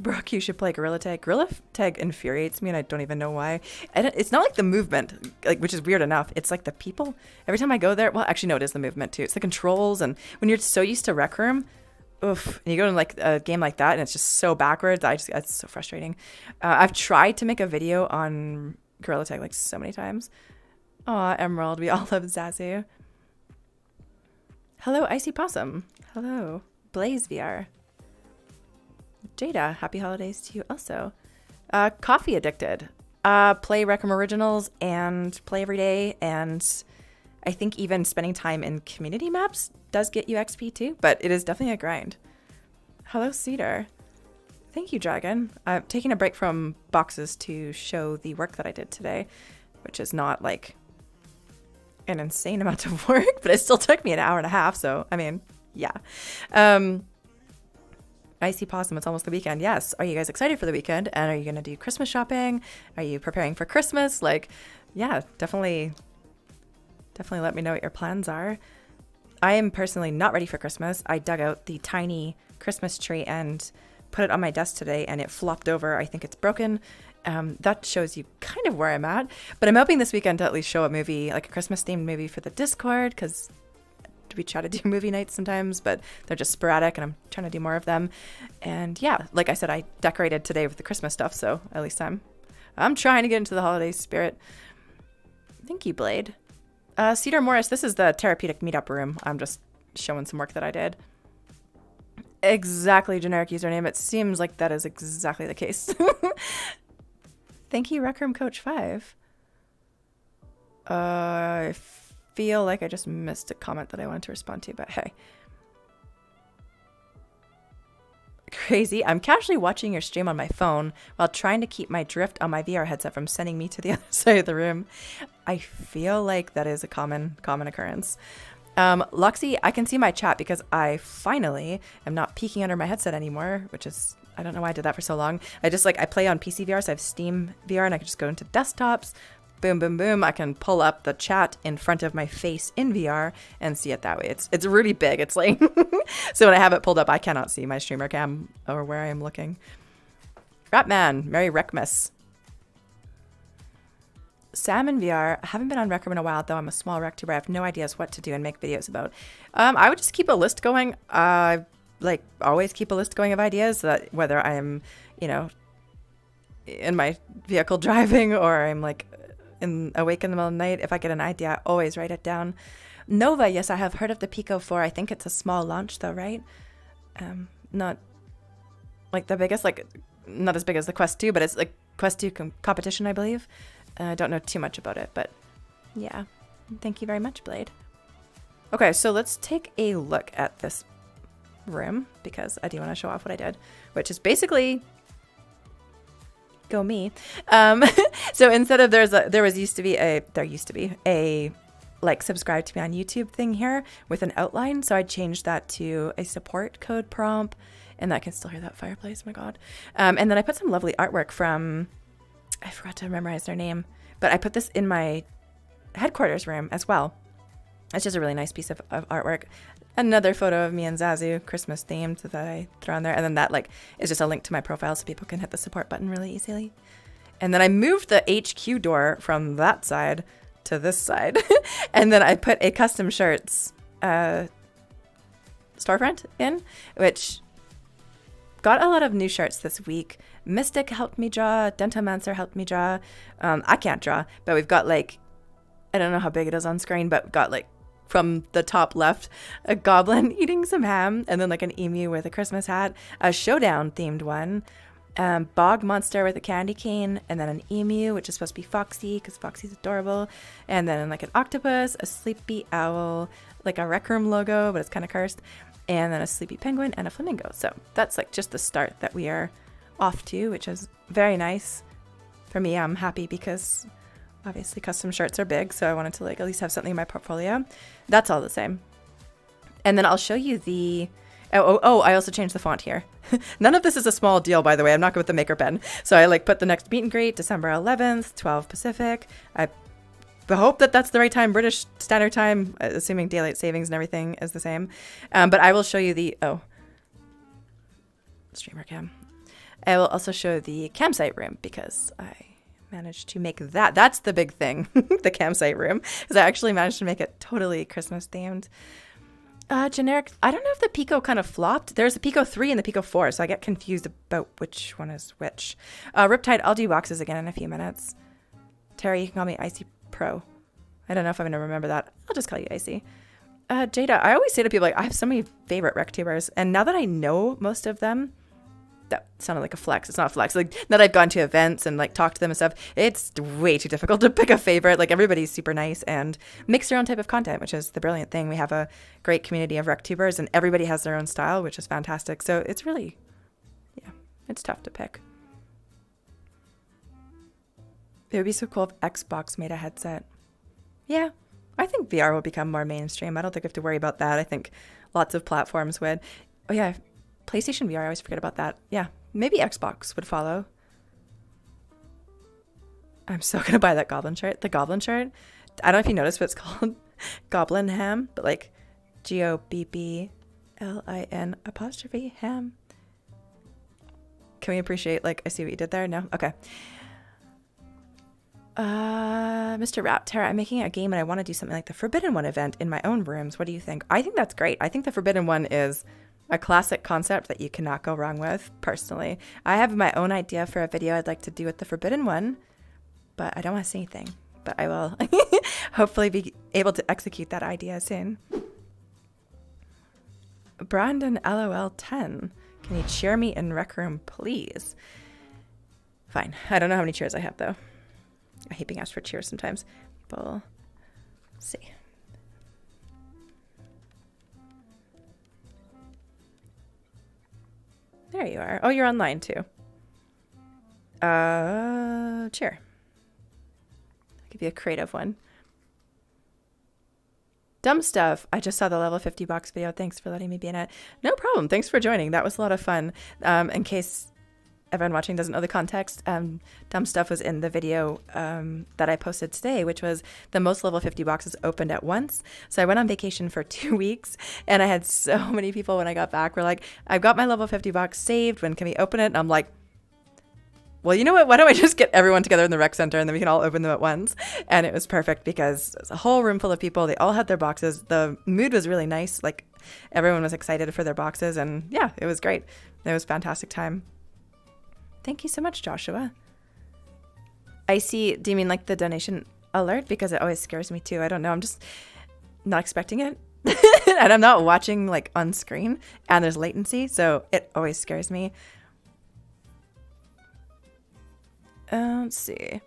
Brooke, you should play Gorilla Tag. Gorilla Tag infuriates me and I don't even know why. It's not like the movement, like, which is weird enough. It's like the people. Every time I go there, well, actually, no, it is the movement too. It's the controls, and when you're so used to Rec Room, oof, and you go to like a game like that and it's just so backwards. It's so frustrating. I've tried to make a video on Gorilla Tag like so many times. Aw, Emerald, we all love Zazu. Hello, Icy Possum. Hello, Blaze VR. Jada, happy holidays to you also. Coffee Addicted. Play Rec Room Originals and play every day, and I think even spending time in community maps does get you XP too, but it is definitely a grind. Hello, Cedar. Thank you, Dragon. I'm taking a break from boxes to show the work that I did today, which is not like an insane amount of work, but it still took me an hour and a half, so I mean, yeah. Icy Possum, it's almost the weekend. Yes. Are you guys excited for the weekend? And are you going to do Christmas shopping? Are you preparing for Christmas? Like, yeah, definitely let me know what your plans are. I am personally not ready for Christmas. I dug out the tiny Christmas tree and put it on my desk today and it flopped over. I think it's broken. That shows you kind of where I'm at. But I'm hoping this weekend to at least show a movie, like a Christmas themed movie for the Discord, because we try to do movie nights sometimes, but they're just sporadic and I'm trying to do more of them. And yeah, like I said, I decorated today with the Christmas stuff, so at least I'm trying to get into the holiday spirit. Thank you, Blade. Cedar Morris, this is the Tarapeutic Meetup room. I'm just showing some work that I did. Exactly, generic username. It seems like that is exactly the case. Thank you, Rec Room Coach 5. I feel like I just missed a comment that I wanted to respond to, but hey. Crazy. I'm casually watching your stream on my phone while trying to keep my drift on my VR headset from sending me to the other side of the room. I feel like that is a common occurrence. Luxy, I can see my chat because I finally am not peeking under my headset anymore, which is, I don't know why I did that for so long. I play on PC VR, so I have Steam VR and I can just go into desktops. Boom, boom, boom. I can pull up the chat in front of my face in VR and see it that way. It's really big. It's like, so when I have it pulled up, I cannot see my streamer cam or where I am looking. Ratman, Merry Wreckmas. Sam in VR. I haven't been on Rec Room in a while, though. I'm a small rec tuber. I have no ideas what to do and make videos about. I would just keep a list going. Like always keep a list going of ideas so that whether I'm, in my vehicle driving or I'm like awake in the middle of the night, if I get an idea, I always write it down. Nova, yes, I have heard of the Pico 4. I think it's a small launch though, right? Not like the biggest, like not as big as the Quest 2, but it's like Quest 2 competition, I believe. I don't know too much about it, but yeah. Thank you very much, Blade. Okay, so let's take a look at this room because I do want to show off what I did, which is basically Go me. So instead of there used to be a like subscribe to me on YouTube thing here with an outline. So I changed that to a support code prompt, and I can still hear that fireplace. My God. And then I put some lovely artwork from, I forgot to memorize their name, but I put this in my headquarters room as well. It's just a really nice piece of artwork. Another photo of me and Zazu, Christmas themed, that I throw on there. And then that like is just a link to my profile so people can hit the support button really easily. And then I moved the HQ door from that side to this side. And then I put a custom shirts storefront in, which got a lot of new shirts this week. Mystic helped me draw. Dentomancer helped me draw. I can't draw, but we've got like, I don't know how big it is on screen, but we've got like from the top left, a goblin eating some ham, and then like an emu with a Christmas hat, a showdown themed one, bog monster with a candy cane, and then an emu, which is supposed to be Foxy because Foxy's adorable, and then like an octopus, a sleepy owl, like a rec room logo, but it's kind of cursed, and then a sleepy penguin and a flamingo. So that's like just the start that we are off to, which is very nice. For me, I'm happy because obviously custom shirts are big, so I wanted to like at least have something in my portfolio. That's all the same. And then I'll show you the I also changed the font here. None of this is a small deal, by the way. I'm not good with the maker pen. So I like put the next meet and greet December 11th, 12 Pacific. I hope that that's the right time, British Standard Time, assuming daylight savings and everything is the same. But I will show you the streamer cam. I will also show the campsite room because I managed to make that. That's the big thing, the campsite room, because I actually managed to make it totally Christmas themed. Generic. I don't know if the Pico kind of flopped. There's a Pico 3 and the Pico 4, so I get confused about which one is which. Riptide, I'll do boxes again in a few minutes. Terry, you can call me Icy Pro. I don't know if I'm going to remember that. I'll just call you Icy. Jada, I always say to people, like, I have so many favorite RecTubers, and now that I know most of them, that sounded like a flex. It's not a flex. Like, now that I've gone to events and like talked to them and stuff, it's way too difficult to pick a favorite. Like, everybody's super nice and makes their own type of content, which is the brilliant thing. We have a great community of RecTubers and everybody has their own style, which is fantastic. So it's really, yeah, it's tough to pick. It would be so cool if Xbox made a headset. Yeah, I think VR will become more mainstream. I don't think I have to worry about that. I think lots of platforms would. Oh yeah, PlayStation VR, I always forget about that. Yeah, maybe Xbox would follow. I'm so gonna buy that Goblin shirt. The Goblin shirt, I don't know if you noticed, but it's called Goblin Ham, but like GOBBLIN apostrophe ham. Can we appreciate, like, I see what you did there? No? Okay. Mr. Raptor, I'm making a game and I want to do something like the Forbidden One event in my own rooms. What do you think? I think that's great. I think the Forbidden One is a classic concept that you cannot go wrong with, personally. I have my own idea for a video I'd like to do with the Forbidden One, but I don't want to say anything. But I will hopefully be able to execute that idea soon. Brandon LOL10, can you cheer me in Rec Room, please? Fine. I don't know how many cheers I have, though. I hate being asked for cheers sometimes. But let's see. There you are. Oh, you're online too. Cheer. I'll give you a creative one. Dumb stuff. I just saw the level 50 box video. Thanks for letting me be in it. No problem. Thanks for joining. That was a lot of fun. In case everyone watching doesn't know the context, Dumb Stuff was in the video that I posted today, which was the most level 50 boxes opened at once. So I went on vacation for 2 weeks and I had so many people when I got back were like, I've got my level 50 box saved. When can we open it? And I'm like, well, you know what? Why don't I just get everyone together in the rec center and then we can all open them at once? And it was perfect because it was a whole room full of people. They all had their boxes. The mood was really nice. Like, everyone was excited for their boxes. And yeah, it was great. It was a fantastic time. Thank you so much, Joshua. I see. Do you mean like the donation alert? Because it always scares me too. I don't know. I'm just not expecting it. And I'm not watching like on screen and there's latency. So it always scares me. Let's see.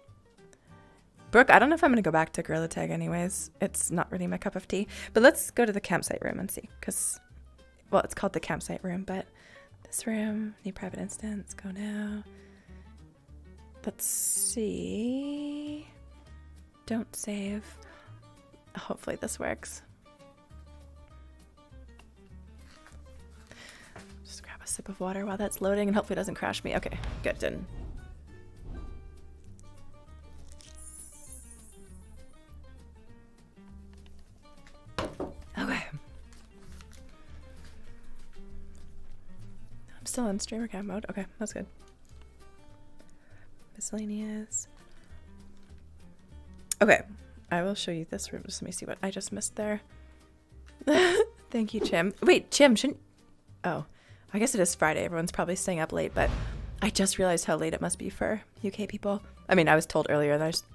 Brooke, I don't know if I'm going to go back to Gorilla Tag anyways. It's not really my cup of tea. But let's go to the campsite room and see. Because, well, it's called the campsite room, but this room, need private instance, go now. Let's see. Don't save. Hopefully this works. Just grab a sip of water while that's loading and hopefully it doesn't crash me. Okay, good. Didn't. Okay. I'm still in streamer cam mode. Okay, that's good. Miscellaneous. Okay, I will show you this room. Just let me see what I just missed there. Thank you, Chim. Wait, Chim, shouldn't... Oh, I guess it is Friday. Everyone's probably staying up late, but I just realized how late it must be for UK people. I mean, I was told earlier and I just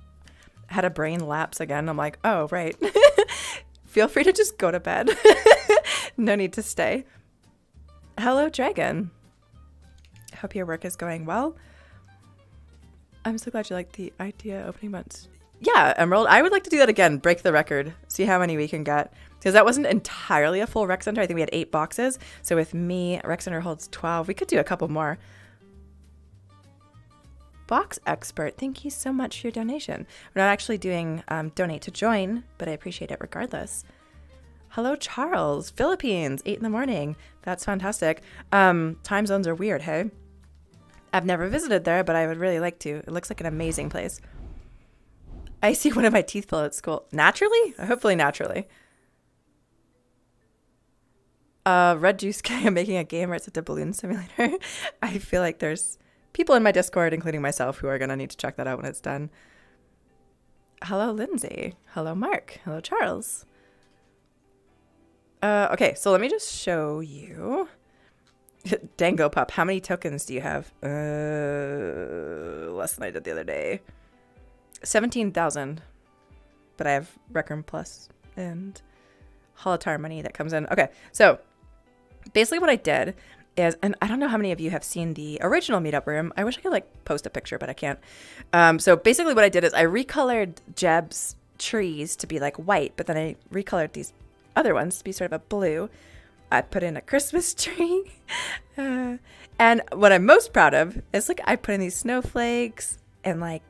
had a brain lapse again. I'm like, oh, right. Feel free to just go to bed. No need to stay. Hello, Dragon. Hope your work is going well. I'm so glad you like the idea opening months. Yeah, Emerald, I would like to do that again. Break the record. See how many we can get. Because that wasn't entirely a full rec center. I think we had 8 boxes. So with me, rec center holds 12. We could do a couple more. Box expert, thank you so much for your donation. We're not actually doing donate to join, but I appreciate it regardless. Hello, Charles. Philippines, 8 in the morning. That's fantastic. Time zones are weird, hey? I've never visited there, but I would really like to. It looks like an amazing place. I see one of my teeth pull at school. Naturally? Hopefully naturally. Red Juice Guy, I'm making a game where it's a balloon simulator. I feel like there's people in my Discord, including myself, who are going to need to check that out when it's done. Hello, Lindsay. Hello, Mark. Hello, Charles. Okay, so let me just show you. Dango Pup, how many tokens do you have? Less than I did the other day. 17,000. But I have Rec Room Plus and Holotar money that comes in. Okay, so basically what I did is, and I don't know how many of you have seen the original Meetup room. I wish I could like post a picture, but I can't. So basically what I did is I recolored Jeb's trees to be like white, but then I recolored these other ones to be sort of a blue. I put in a Christmas tree. And what I'm most proud of is like I put in these snowflakes and like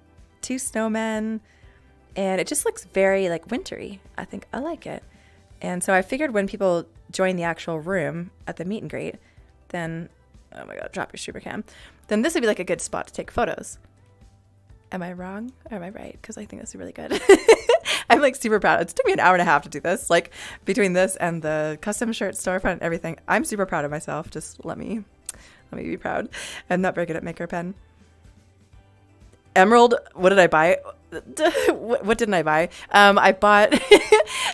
2 snowmen, and it just looks very like wintry. I think I like it. And so I figured when people join the actual room at the meet and greet, then, oh my God, drop your streamer cam. Then this would be like a good spot to take photos. Am I wrong? Or am I right? Because I think this is really good. I'm like super proud. It took me an hour and a half to do this. Like between this and the custom shirt storefront and everything, I'm super proud of myself. Just let me be proud. I'm not very good at maker pen. Emerald, what did I buy? What didn't I buy? I bought,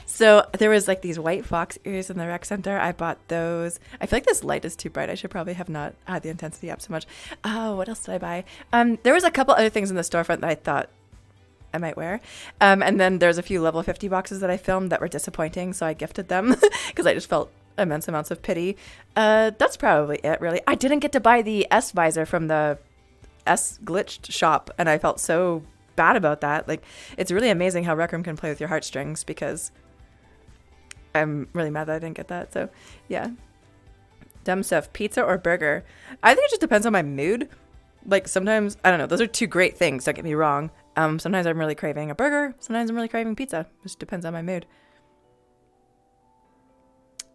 so there was like these white fox ears in the rec center. I bought those. I feel like this light is too bright. I should probably have not had the intensity up so much. Oh, what else did I buy? There was a couple other things in the storefront that I thought I might wear. And then there's a few level 50 boxes that I filmed that were disappointing. So I gifted them because I just felt immense amounts of pity. That's probably it, really. I didn't get to buy the S visor from the S glitched shop, and I felt so bad about that. Like, it's really amazing how Rec Room can play with your heartstrings, because I'm really mad that I didn't get that. So yeah, dumb stuff. Pizza or burger? I think it just depends on my mood. Like sometimes, I don't know, those are 2 great things, don't get me wrong. Sometimes I'm really craving a burger, sometimes I'm really craving pizza. It just depends on my mood.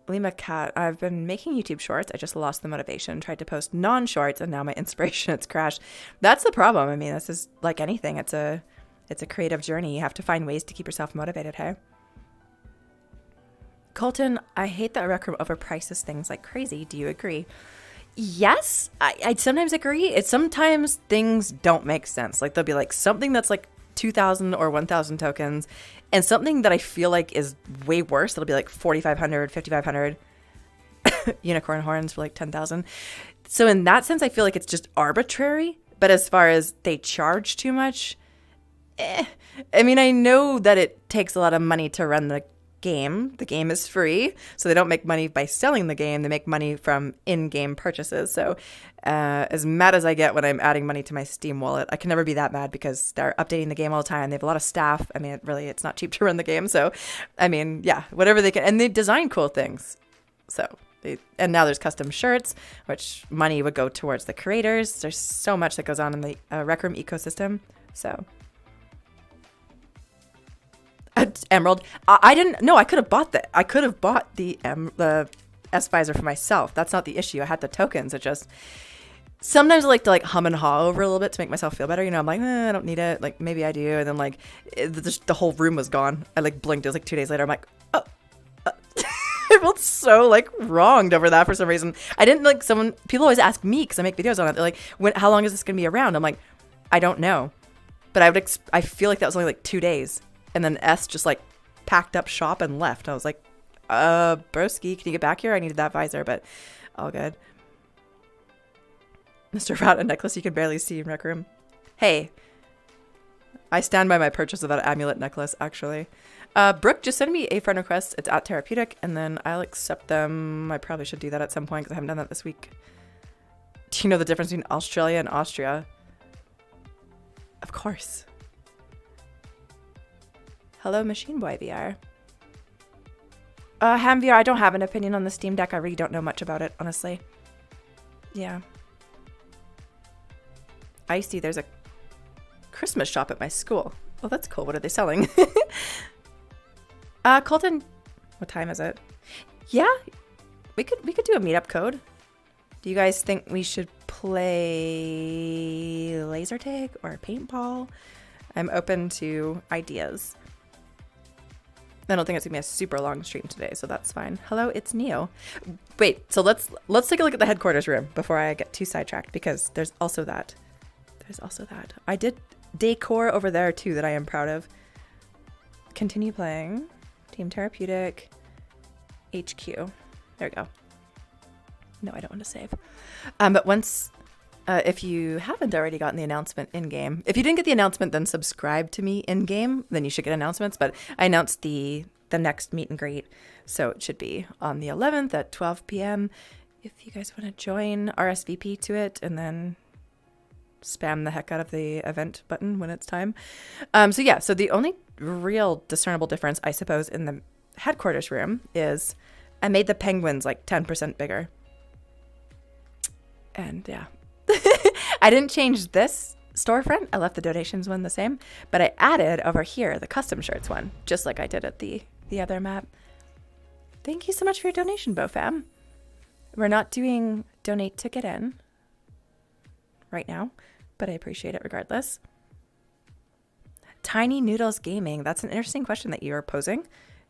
Lima Cat, I've been making YouTube shorts. I just lost the motivation, tried to post non-shorts, and now my inspiration has crashed. That's the problem. I mean, this is like anything. It's a creative journey. You have to find ways to keep yourself motivated, hey? Colton, I hate that Rec Room overprices things like crazy. Do you agree? Yes, I sometimes agree. It's sometimes things don't make sense. Like there'll be like something that's like 2,000 or 1,000 tokens, and something that I feel like is way worse. It'll be like 4,500, 5,500 unicorn horns for like 10,000. So in that sense, I feel like it's just arbitrary. But as far as they charge too much, I mean, I know that it takes a lot of money to run the game. The game is free, so they don't make money by selling the game. They make money from in-game purchases. So as mad as I get when I'm adding money to my Steam wallet, I can never be that mad because they're updating the game all the time. They have a lot of staff. I mean, it's not cheap to run the game. So, I mean, yeah, whatever they can. And they design cool things. So And now there's custom shirts, which money would go towards the creators. There's so much that goes on in the Rec Room ecosystem. So, Emerald. I didn't. No, I could have bought that. I could have bought the S visor for myself. That's not the issue. I had the tokens. It just sometimes I like to like hum and haw over a little bit to make myself feel better. You know, I'm like, I don't need it. Like maybe I do. And then like the whole room was gone. I like blinked. It was like 2 days later. I'm like, oh. I felt so like wronged over that for some reason. I didn't like people always ask me because I make videos on it. They're like, how long is this going to be around? I'm like, I don't know. But I feel like that was only like 2 days. And then S just like packed up shop and left. I was like, broski, can you get back here? I needed that visor, but all good. Mr. Rat, a necklace you can barely see in Rec Room. Hey, I stand by my purchase of that amulet necklace, actually. Brooke just sent me a friend request. It's at Tarapeutic, and then I'll accept them. I probably should do that at some point because I haven't done that this week. Do you know the difference between Australia and Austria? Of course. Hello, Machine Boy VR. Ham VR, I don't have an opinion on the Steam Deck. I really don't know much about it, honestly. Yeah. I see there's a Christmas shop at my school. Oh, that's cool. What are they selling? Colton, what time is it? Yeah, we could do a meetup code. Do you guys think we should play laser tag or paintball? I'm open to ideas. I don't think it's gonna be a super long stream today, so that's fine. Hello, it's Neo. Wait, so let's take a look at the headquarters room before I get too sidetracked because there's also that. I did decor over there too that I am proud of. Continue playing. Team Tarapeutic. HQ. There we go. No, I don't want to save. But once, if you haven't already gotten the announcement in-game, if you didn't get the announcement, then subscribe to me in-game, then you should get announcements. But I announced the next meet and greet, so it should be on the 11th at 12 p.m. If you guys want to join, RSVP to it, and then spam the heck out of the event button when it's time. So the only real discernible difference, I suppose, in the headquarters room is I made the penguins like 10% bigger. And yeah, I didn't change this storefront. I left the donations one the same, but I added over here the custom shirts one, just like I did at the other map. Thank you so much for your donation, BoFam. We're not doing donate to get in right now, but I appreciate it regardless. Tiny Noodles Gaming. That's an interesting question that you are posing,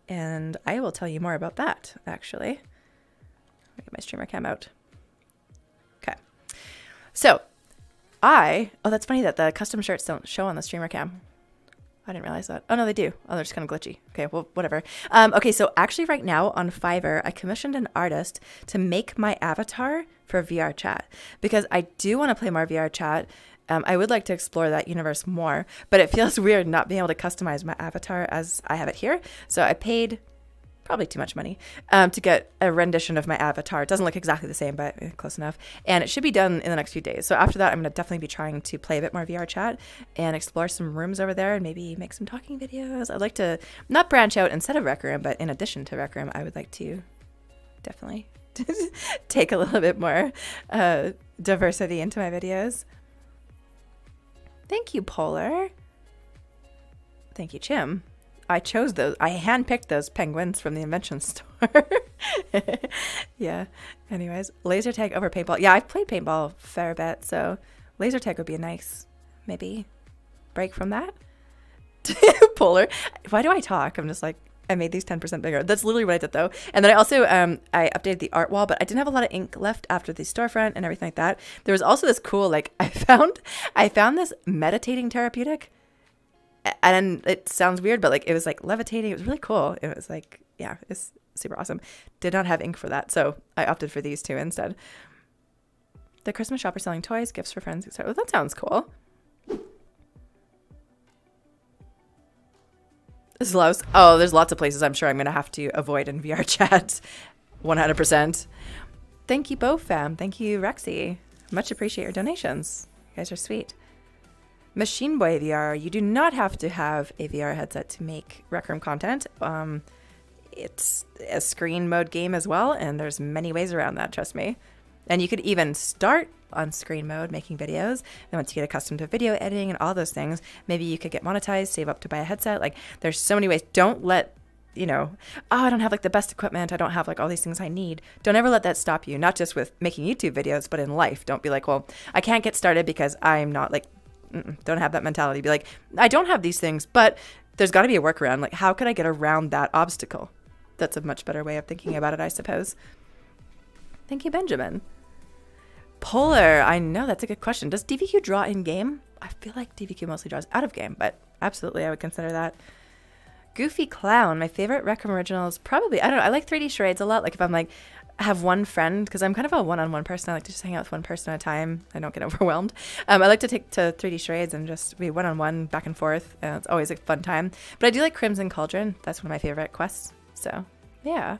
and I will tell you more about that, actually. Let me get my streamer cam out. Okay. So, that's funny that the custom shirts don't show on the streamer cam. I didn't realize that. Oh, no, they do. Oh, they're just kind of glitchy. Okay, well, whatever. Okay, so actually right now on Fiverr, I commissioned an artist to make my avatar for VR chat because I do want to play more VR chat. I would like to explore that universe more, but it feels weird not being able to customize my avatar as I have it here. So I paid probably too much money to get a rendition of my avatar. It doesn't look exactly the same, but close enough. And it should be done in the next few days. So after that, I'm going to definitely be trying to play a bit more VR chat and explore some rooms over there and maybe make some talking videos. I'd like to not branch out instead of Rec Room, but in addition to Rec Room, I would like to definitely take a little bit more diversity into my videos. Thank you, Polar. Thank you, Chim. I chose those. I handpicked those penguins from the invention store. Yeah. Anyways, laser tag over paintball. Yeah, I've played paintball a fair bit, so laser tag would be a nice, maybe, break from that. Polar. Why do I talk? I'm just like, I made these 10% bigger. That's literally what I did, though. And then I also, I updated the art wall, but I didn't have a lot of ink left after the storefront and everything like that. There was also this cool, like, I found this meditating therapeutic. And it sounds weird, but like it was like levitating. It was really cool. It was like, yeah, it's super awesome. Did not have ink for that, so I opted for these two instead. The Christmas shop are selling toys, gifts for friends, etc. Oh, that sounds cool. There's lots of places I'm sure I'm going to have to avoid in VR chat. 100%. Thank you, BoFam. Thank you, Rexy. Much appreciate your donations. You guys are sweet. Machine Boy VR, you do not have to have a VR headset to make Rec Room content. it's a screen mode game as well, and there's many ways around that, trust me. And you could even start on screen mode making videos. Then once you get accustomed to video editing and all those things, maybe you could get monetized, save up to buy a headset. Like, there's so many ways. Don't let, oh, I don't have like the best equipment, I don't have like all these things I need. Don't ever let that stop you, not just with making YouTube videos, but in life. Don't be like, well, I can't get started because I'm not like, don't have that mentality. Be like, I don't have these things, but there's got to be a workaround. Like, how could I get around that obstacle? That's a much better way of thinking about it, I suppose. Thank you, Benjamin. Polar, I know, that's a good question. Does DVQ draw in game? I feel like DVQ mostly draws out of game, but absolutely, I would consider that. Goofy Clown, my favorite Rec Room originals, probably, I don't know, I like 3D charades a lot. Like, if I'm like, have one friend, because I'm kind of a one-on-one person, I like to just hang out with one person at a time. I don't get overwhelmed. I like to take to 3D charades and just be one-on-one, back and forth, and it's always a fun time. But I do like Crimson Cauldron. That's one of my favorite quests, so yeah.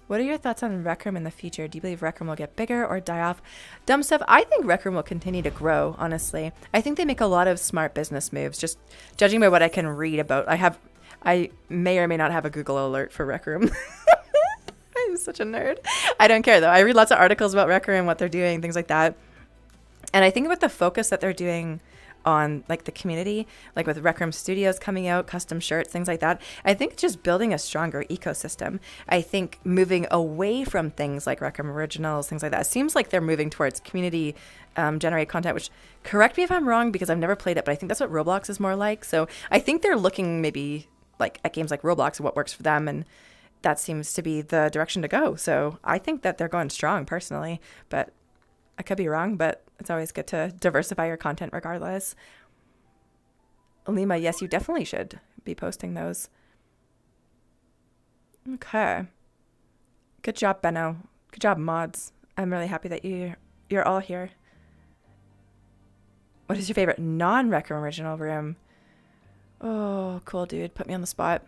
What are your thoughts on Rec Room in the future? Do you believe Rec Room will get bigger or die off? Dumb stuff. I think Rec Room will continue to grow, honestly. I think they make a lot of smart business moves, just judging by what I can read about. I may or may not have a Google alert for Rec Room. I'm such a nerd. I don't care, though. I read lots of articles about Rec Room, what they're doing, things like that. And I think with the focus that they're doing on like the community, like with Rec Room Studios coming out, custom shirts, things like that, I think just building a stronger ecosystem. I think moving away from things like Rec Room Originals, things like that. It seems like they're moving towards community generated content, which, correct me if I'm wrong because I've never played it, but I think that's what Roblox is more like. So I think they're looking maybe like at games like Roblox and what works for them, and that seems to be the direction to go. So I think that they're going strong personally, but I could be wrong, but it's always good to diversify your content regardless. Lima, yes, you definitely should be posting those. Okay. Good job, Benno. Good job, mods. I'm really happy that you're all here. What is your favorite non-Rec Room original room? Oh, cool, dude. Put me on the spot.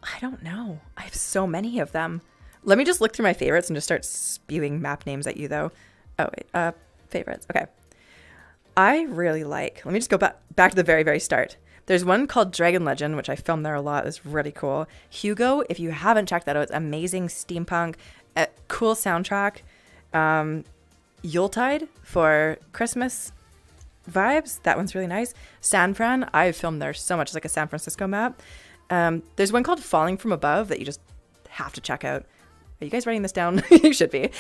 I don't know. I have so many of them. Let me just look through my favorites and just start spewing map names at you, though. Oh, wait. Favorites. Okay. I really like... Let me just go back to the very, very start. There's one called Dragon Legend, which I filmed there a lot. It's really cool. Hugo, if you haven't checked that out, it's amazing steampunk, cool soundtrack. Yuletide for Christmas vibes. That one's really nice. San Fran, I filmed there so much. It's like a San Francisco map. There's one called Falling From Above that you just have to check out. Are you guys writing this down? You should be.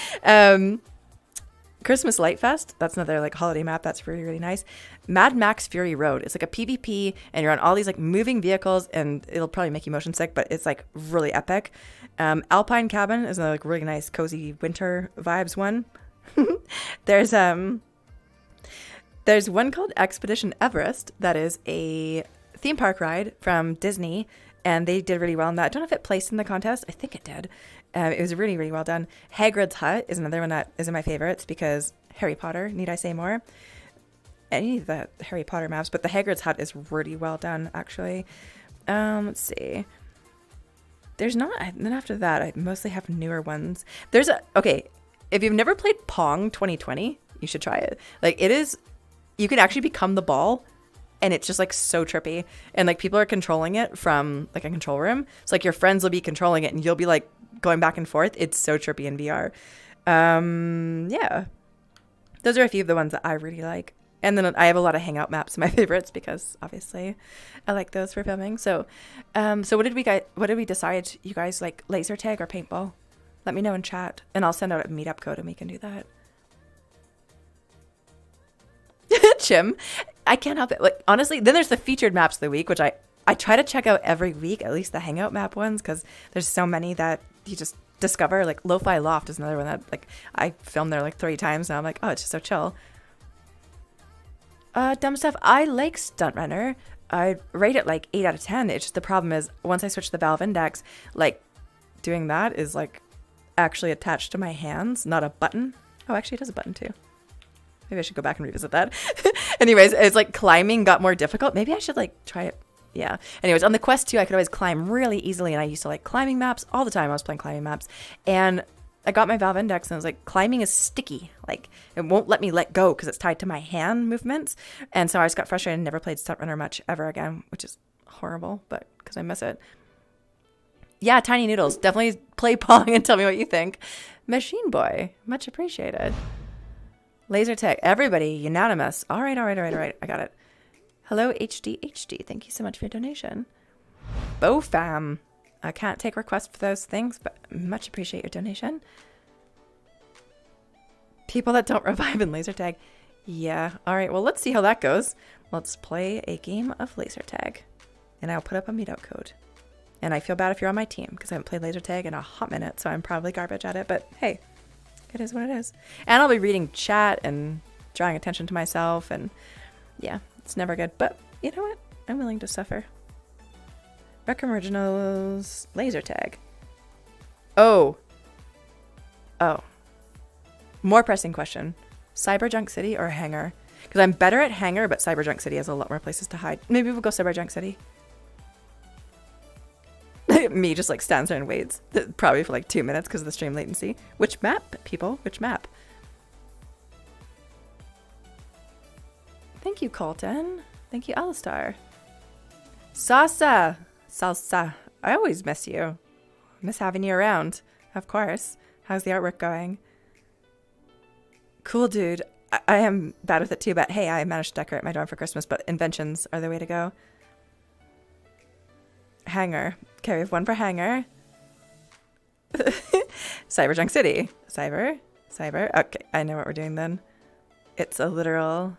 Christmas Light Fest, that's another like holiday map that's really, really nice. Mad Max Fury Road, it's like a PvP and you're on all these like moving vehicles and it'll probably make you motion sick, but it's like really epic. Alpine Cabin is another like really nice cozy winter vibes one. There's one called Expedition Everest that is a theme park ride from Disney, and they did really well in that. I don't know if it placed in the contest. I think it did. It was really, really well done. Hagrid's Hut is another one that is in my favorites because Harry Potter, need I say more? Any of the Harry Potter maps, but the Hagrid's Hut is really well done, actually. Let's see. There's not, and then after that, I mostly have newer ones. Okay, if you've never played Pong 2020, you should try it. Like, it is, you can actually become the ball, and it's just like so trippy. And like people are controlling it from like a control room. So like your friends will be controlling it and you'll be like going back and forth. It's so trippy in VR. Yeah. Those are a few of the ones that I really like. And then I have a lot of hangout maps, my favorites, because obviously I like those for filming. So what did we decide? You guys like laser tag or paintball? Let me know in chat and I'll send out a meetup code and we can do that. Chim, I can't help it. Like honestly, then there's the featured maps of the week, which I try to check out every week, at least the hangout map ones, because there's so many that you just discover. Like Lo-Fi Loft is another one that like I filmed there like 3 times now. I'm like, oh, it's just so chill. Dumb stuff. I like Stunt Runner. I rate it like 8 out of 10. It's just the problem is once I switch the Valve Index, like doing that is like actually attached to my hands, not a button. Oh, actually it has a button too. Maybe I should go back and revisit that. Anyways, it's like climbing got more difficult. Maybe I should like try it. Yeah. Anyways, on the Quest 2, I could always climb really easily. And I used to like climbing maps all the time. I was playing climbing maps. And I got my Valve Index and I was like, climbing is sticky. Like, it won't let me let go because it's tied to my hand movements. And so I just got frustrated and never played Stunt Runner much ever again, which is horrible, but because I miss it. Yeah, Tiny Noodles. Definitely play Pong and tell me what you think. Machine Boy. Much appreciated. Laser Tag. Everybody. Unanimous. All right. I got it. Hello, HD. Thank you so much for your donation. BoFam. I can't take requests for those things, but much appreciate your donation. People that don't revive in laser tag. Yeah. All right. Well, let's see how that goes. Let's play a game of laser tag. And I'll put up a meetup code. And I feel bad if you're on my team because I haven't played laser tag in a hot minute, so I'm probably garbage at it. But hey, it is what it is. And I'll be reading chat and drawing attention to myself. And yeah, it's never good. But you know what? I'm willing to suffer. Rec Originals laser tag. Oh. More pressing question. Cyberjunk City or Hangar? Because I'm better at Hangar, but Cyberjunk City has a lot more places to hide. Maybe we'll go Cyberjunk City. Me just like stands there and waits. Probably for like 2 minutes because of the stream latency. Which map, people? Which map? Thank you, Colton. Thank you, Alistar. Salsa. I always miss you. Miss having you around. Of course. How's the artwork going? Cool, dude. I am bad with it too, but hey, I managed to decorate my dorm for Christmas, but inventions are the way to go. Hangar. Okay, we have one for Hangar. Cyberjunk City. Cyber. Okay, I know what we're doing then. It's a literal...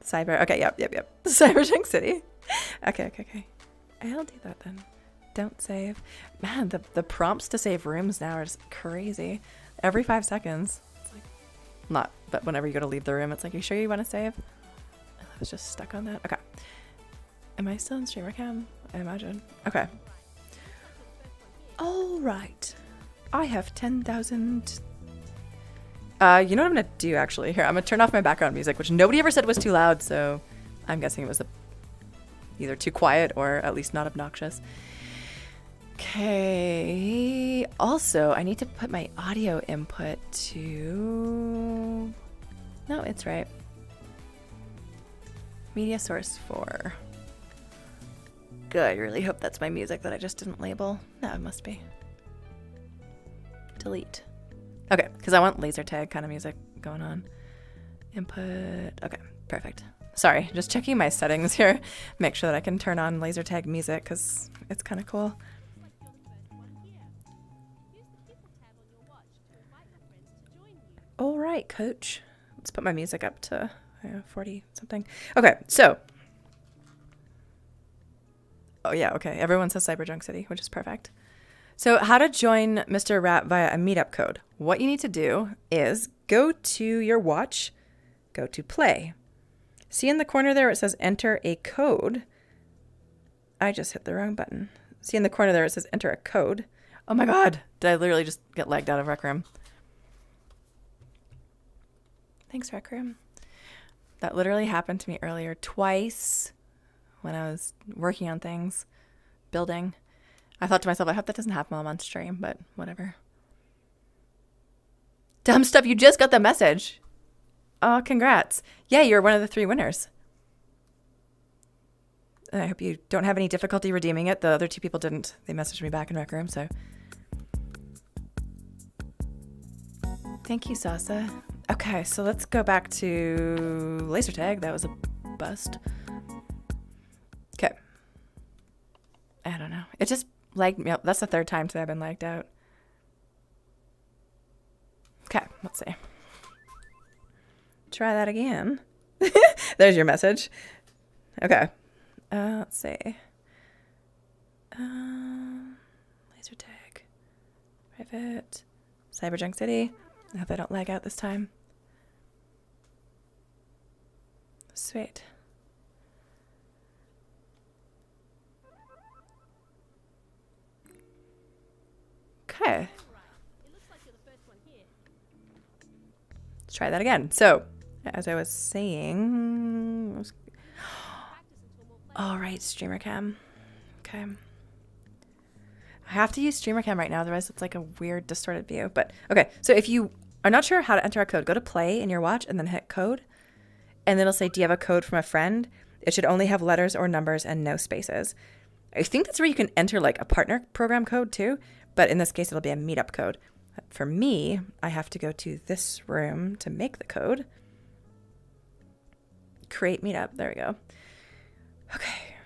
Cyber. Okay, yep. Cyberjunk City. Okay. I'll do that then. Don't save. Man, the prompts to save rooms now are just crazy. Every 5 seconds. It's like, not, but whenever you go to leave the room, it's like, you sure you want to save? I was just stuck on that. Okay. Am I still in streamer cam? I imagine. Okay. All right. I have 10,000. You know what I'm going to do, actually? Here, I'm going to turn off my background music, which nobody ever said was too loud, so I'm guessing it was either too quiet or at least not obnoxious. Okay. Also, I need to put my audio input to... No, it's right. Media source 4. Good. I really hope that's my music that I just didn't label. No, it must be. Delete. Okay, because I want laser tag kind of music going on. Input. Okay, perfect. Sorry, just checking my settings here. Make sure that I can turn on laser tag music because it's kind of cool. All right, coach. Let's put my music up to 40 something. Okay, so. Oh yeah, okay. Everyone says Cyberjunk City, which is perfect. So how to join Mr. Rat via a meetup code. What you need to do is go to your watch, go to play. See in the corner there it says enter a code. I just hit the wrong button. See in the corner there it says enter a code. Oh my god, did I literally just get lagged out of Rec Room? Thanks, Rec Room. That literally happened to me earlier twice when I was working on things, building. I thought to myself, I hope that doesn't happen while I'm on stream, but whatever. Dumb stuff, you just got the message. Oh, congrats. Yeah, you're one of the 3 winners. I hope you don't have any difficulty redeeming it. The other 2 people didn't. They messaged me back in Rec Room, so. Thank you, Sasa. Okay, so let's go back to laser tag. That was a bust. Okay. I don't know. It just lagged me out. That's the 3rd time today I've been lagged out. Okay, let's see. Try that again. There's your message. Okay. Let's see. Laser tag. Private. Cyberjunk City. I hope I don't lag out this time. Sweet. Okay. Let's try that again. So, as I was saying... All right, streamer cam. Okay. I have to use streamer cam right now, otherwise it's like a weird distorted view. But okay, so if you are not sure how to enter a code, go to play in your watch and then hit code. And then it'll say, do you have a code from a friend? It should only have letters or numbers and no spaces. I think that's where you can enter like a partner program code too. But in this case, it'll be a Meetup code. For me, I have to go to this room to make the code. Create Meetup. There we go. Okay.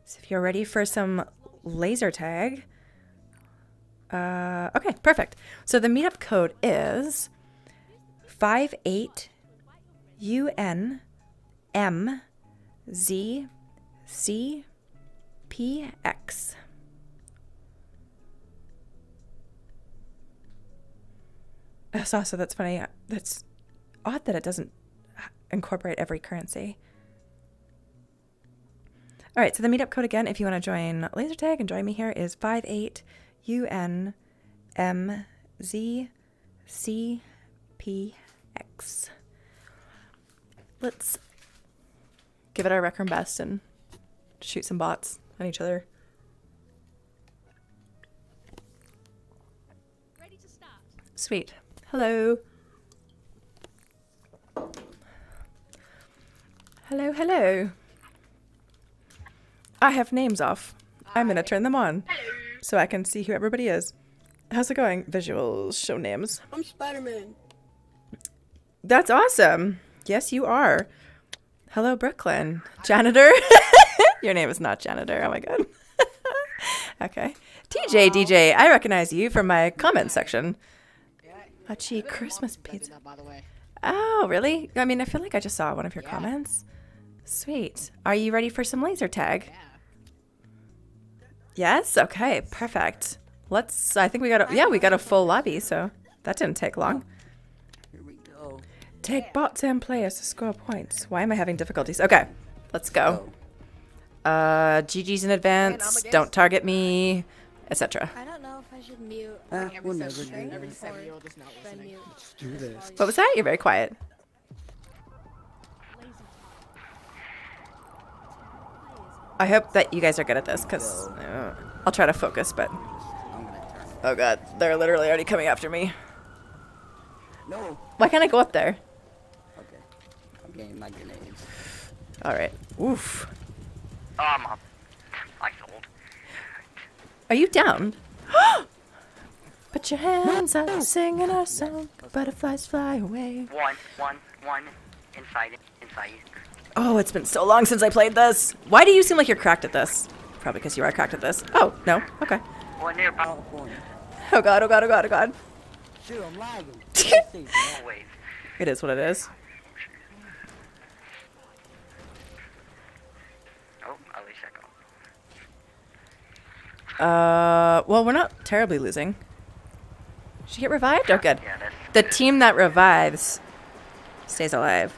So if you're ready for some laser tag. Okay, perfect. So the Meetup code is 58UNMZCPX. So that's funny. That's odd that it doesn't incorporate every currency. All right, so the Meetup code again, if you want to join laser tag and join me here, is 58UNMZCPX. Let's give it our record best and shoot some bots on each other. Ready to start. Sweet. Hello. Hello, hello. I have names off. I'm going to turn them on so I can see who everybody is. How's it going? Visuals, show names. I'm Spider-Man. That's awesome. Yes, you are. Hello, Brooklyn. Janitor? Your name is not Janitor. Oh, my God. Okay. TJ, DJ, I recognize you from my comment section. Hachi Christmas pizza. Oh, really? I mean, I feel like I just saw one of your comments. Sweet. Are you ready for some laser tag? Yes? Okay, perfect. I think we got a full lobby, so that didn't take long. Here we go. Take bots and players to score points. Why am I having difficulties? Okay, let's go. GG's in advance. Don't target me, etc. I don't know if I should mute. We'll never do Stream that. or friend mute. Let's do this. What was that? You're very quiet. I hope that you guys are good at this, because I'll try to focus, but... I'm gonna turn. Oh god, they're literally already coming after me. No. Why can't I go up there? Okay. I'm getting my grenades. Alright. Oof. I'm up. I sold. Are you down? Put your hands up, singing our song. Butterflies fly away. One. Inside. Oh, it's been so long since I played this. Why do you seem like you're cracked at this? Probably because you are cracked at this. Oh, no. Okay. One nearby. California. Oh god, oh god, oh god, oh god. Shoot, I'm lagging. Always. It is what it is. Oh, at least I go. Well, we're not terribly losing. Did she get revived? Oh, good. Yeah, that's The good. team that revives stays alive.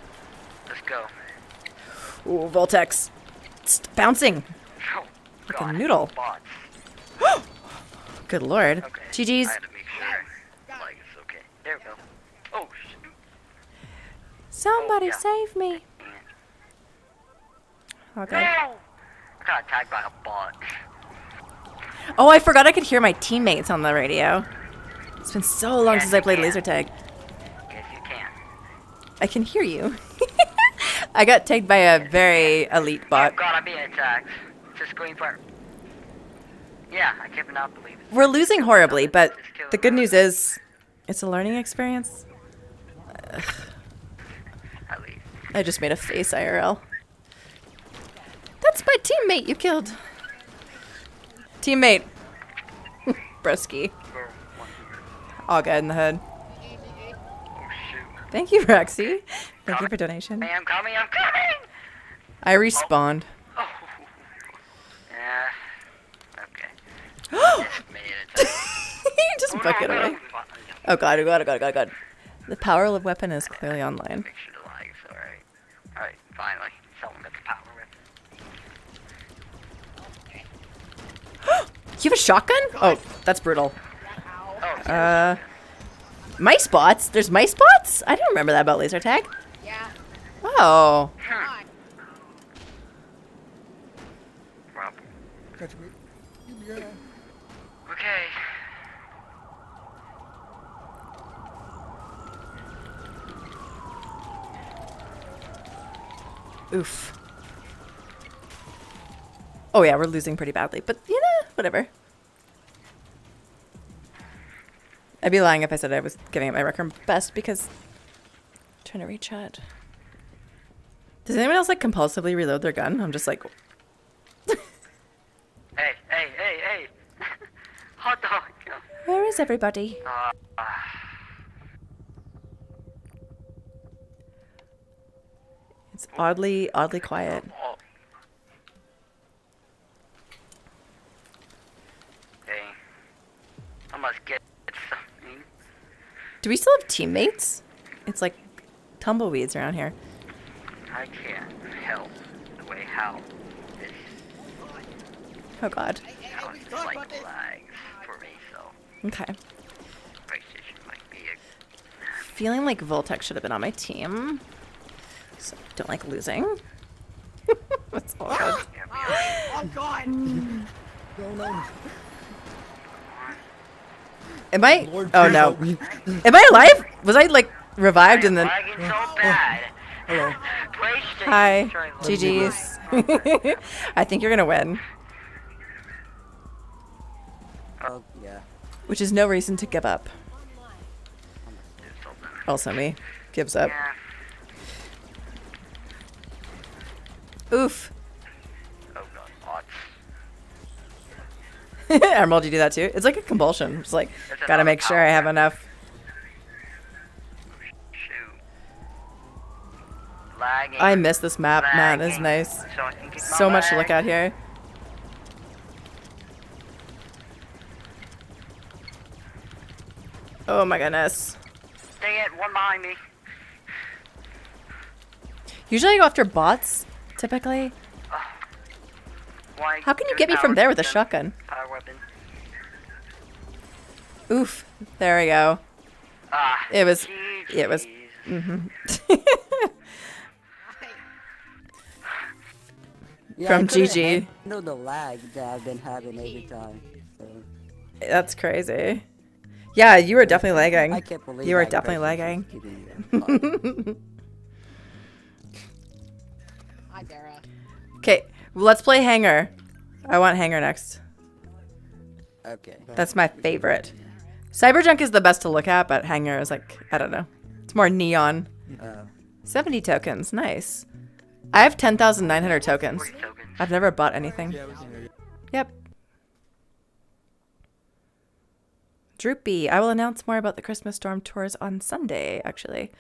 Let's go. Ooh, Voltex. It's bouncing. Oh, Like a God. noodle. Bots. Good lord. Okay. GG's. I had to make sure. Like, it's okay. There we go. Oh, shoot. Somebody yeah. save me. Oh, God. No! I got attacked by a bot. Oh, I forgot I could hear my teammates on the radio. It's been so long Yes, since I played you can. laser tag. Yes, you can. I can hear you. I got tagged by a very elite Oh, bot. God, I'm being attacked. Just going for... Yeah, I cannot believe it. We're losing horribly, but Just kill the them. good news is it's a learning experience. At least. I just made a face IRL. That's my teammate you killed. Teammate. Broski. Go. One. All good in the hood. Oh, shoot. Thank you, Roxy. Thank you for donation. I'm coming! I respawned. Oh. Yeah. Okay. Just made it attack. You just book it away. Oh god, oh god, oh god, oh god, oh god. The power of weapon is clearly online. Make sure the lag is alright. Alright, finally. Someone got the power weapon. You have a shotgun? Oh, that's brutal. Oh, Mice bots? There's mice bots? I didn't remember that about laser tag. Yeah. Oh. Come on. Rob. Catch me. Yeah. Okay. Oof. Oh yeah, we're losing pretty badly, but you know, whatever. I'd be lying if I said I was giving it my record best because I'm trying to reach out. Does anyone else like compulsively reload their gun? I'm just like, Hey, hey, hey, hey. Hot dog. where is everybody? It's oddly quiet. Oh. Okay. I must get something. Do we still have teammates? It's like tumbleweeds around here. I can't help the way how this Oh god. how it's like lags for me, so Okay. PlayStation might be a Feeling like Voltec should have been on my team. So don't like losing. That's all good. Oh God! No, no. Am I? Lord, Oh please no. help me. Am I alive? Was I like revived and then? lagging so bad. Hello. PlayStation. Hi. Sorry, GG's. I think you're gonna win, Oh yeah. which is no reason to give up. do something. Also me gives up. Yeah. Oof. Oh god, bots. Emerald, you do that too? It's like a compulsion. It's like, It's gotta another make sure I have enough. Shoot. Lagging. I miss this map, man. It's Lagging. nice. So I can keep So my much to look lag. at here. Oh my goodness. Dang it, one behind me. Usually I go after bots, typically. Why? How can you Good get me from power there with a weapon. shotgun? Power weapon. Oof. There we go. Ah. It was- GG's. it was- Mm-hmm. Yeah, From I couldn't GG. handle the lag that I've been having every time. So That's crazy. Yeah, you were definitely I lagging. can't believe You were that definitely person's lagging. just giving me Hi, Dara. Okay, well, let's play Hanger. I want Hanger next. a- Okay. That's my favorite. Cyberjunk is the best to look at, but Hanger is like, I don't know. It's more neon. 70 tokens, nice. I have 10,900 tokens. 40 tokens. I've never bought anything. Yep. Droopy. I will announce more about the Christmas Storm tours on Sunday, actually.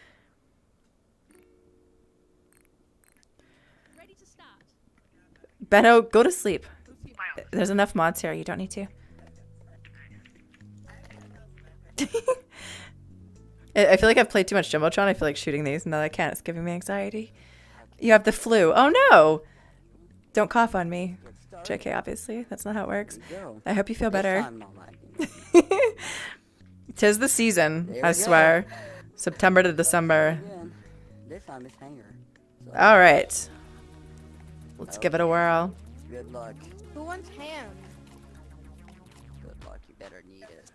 Ready to start. Benno, go to sleep. There's enough mods here. You don't need to. I feel like I've played too much Jumbotron. I feel like shooting these, and now I can't. It's giving me anxiety. You have the flu. Oh no! Don't cough on me. JK, obviously. That's not how it works. Go. I hope you feel This better. time not lagging. Tis the season, There I we go. swear. September to December. Again. This time it's hanger. So, All right. Let's give it a whirl. good luck. Who wants ham? Good luck. You better need it.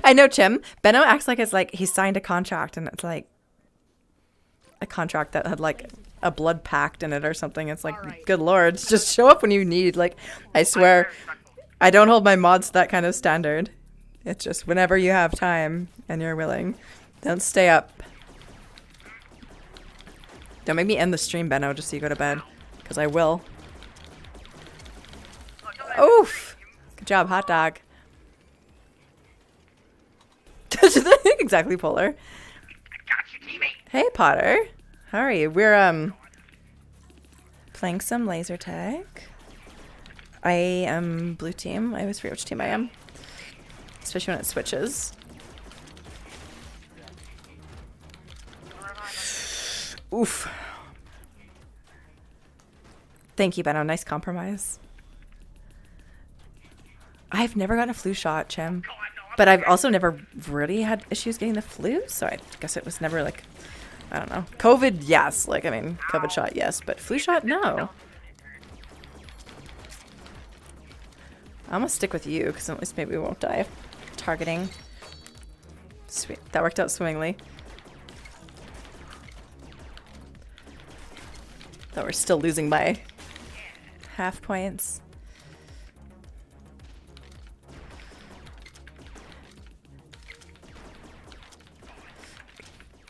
I know, Chim. Benno acts like it's like he signed a contract and it's like a contract that had like a blood pact in it or something. It's like, good lord, just show up when you need. Like, I swear, I don't hold my mods to that kind of standard. It's just whenever you have time and you're willing. Don't stay up. Don't make me end the stream, Benno, just so you go to bed. Because I will. Oof! Good job, hot dog. Exactly, Polar. Got you, teammate. Hey, Potter. How are you? We're playing some laser tag. I am blue team. I always forget which team I am, especially when it switches. Oof. Thank you, Benno. Nice compromise. I've never gotten a flu shot, Chim. But I've also never really had issues getting the flu, so I guess it was never like, I don't know. COVID, yes. Like, I mean, COVID shot, yes. But flu shot, no. I'm gonna stick with you because at least maybe we won't die. Targeting. Sweet. That worked out swimmingly. Though we're still losing by half points.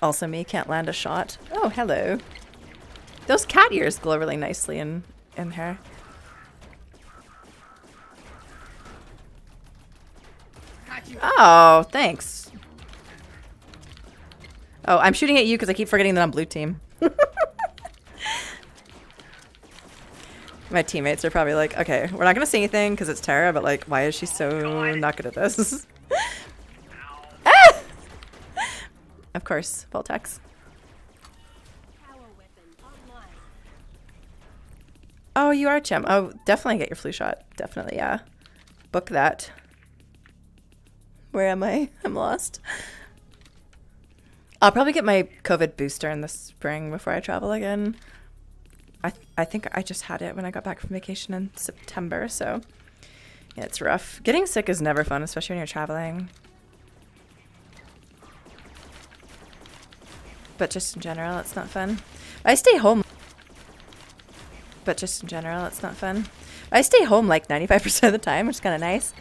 Also me can't land a shot. Oh, hello. Those cat ears glow really nicely in her. Oh, thanks. Oh, I'm shooting at you because I keep forgetting that I'm blue team. My teammates are probably like, okay, we're not going to say anything because it's Tara, but like, why is she so not good at this? Ah! Of course, Voltex. Oh, you are Chim. Oh, definitely get your flu shot. Definitely, yeah. Book that. Where am I? I'm lost. I'll probably get my COVID booster in the spring before I travel again. I think I just had it when I got back from vacation in September, so yeah, it's rough. Getting sick is never fun, especially when you're traveling. But just in general, it's not fun. I stay home. But just in general, it's not fun. I stay home like 95% of the time, which is kind of nice.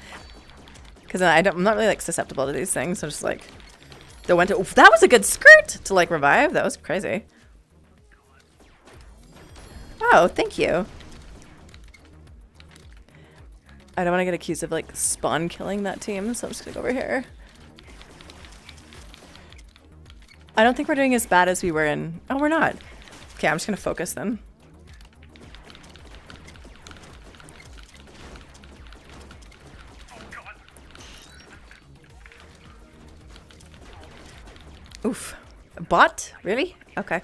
Because I'm not really like susceptible to these things. So just like, oof, that was a good skirt to like revive. That was crazy. Oh, thank you. I don't want to get accused of like spawn killing that team, so I'm just gonna go over here. I don't think we're doing as bad as we were in. Oh, we're not. Okay, I'm just gonna focus then. Oof. Bot? Really? Okay.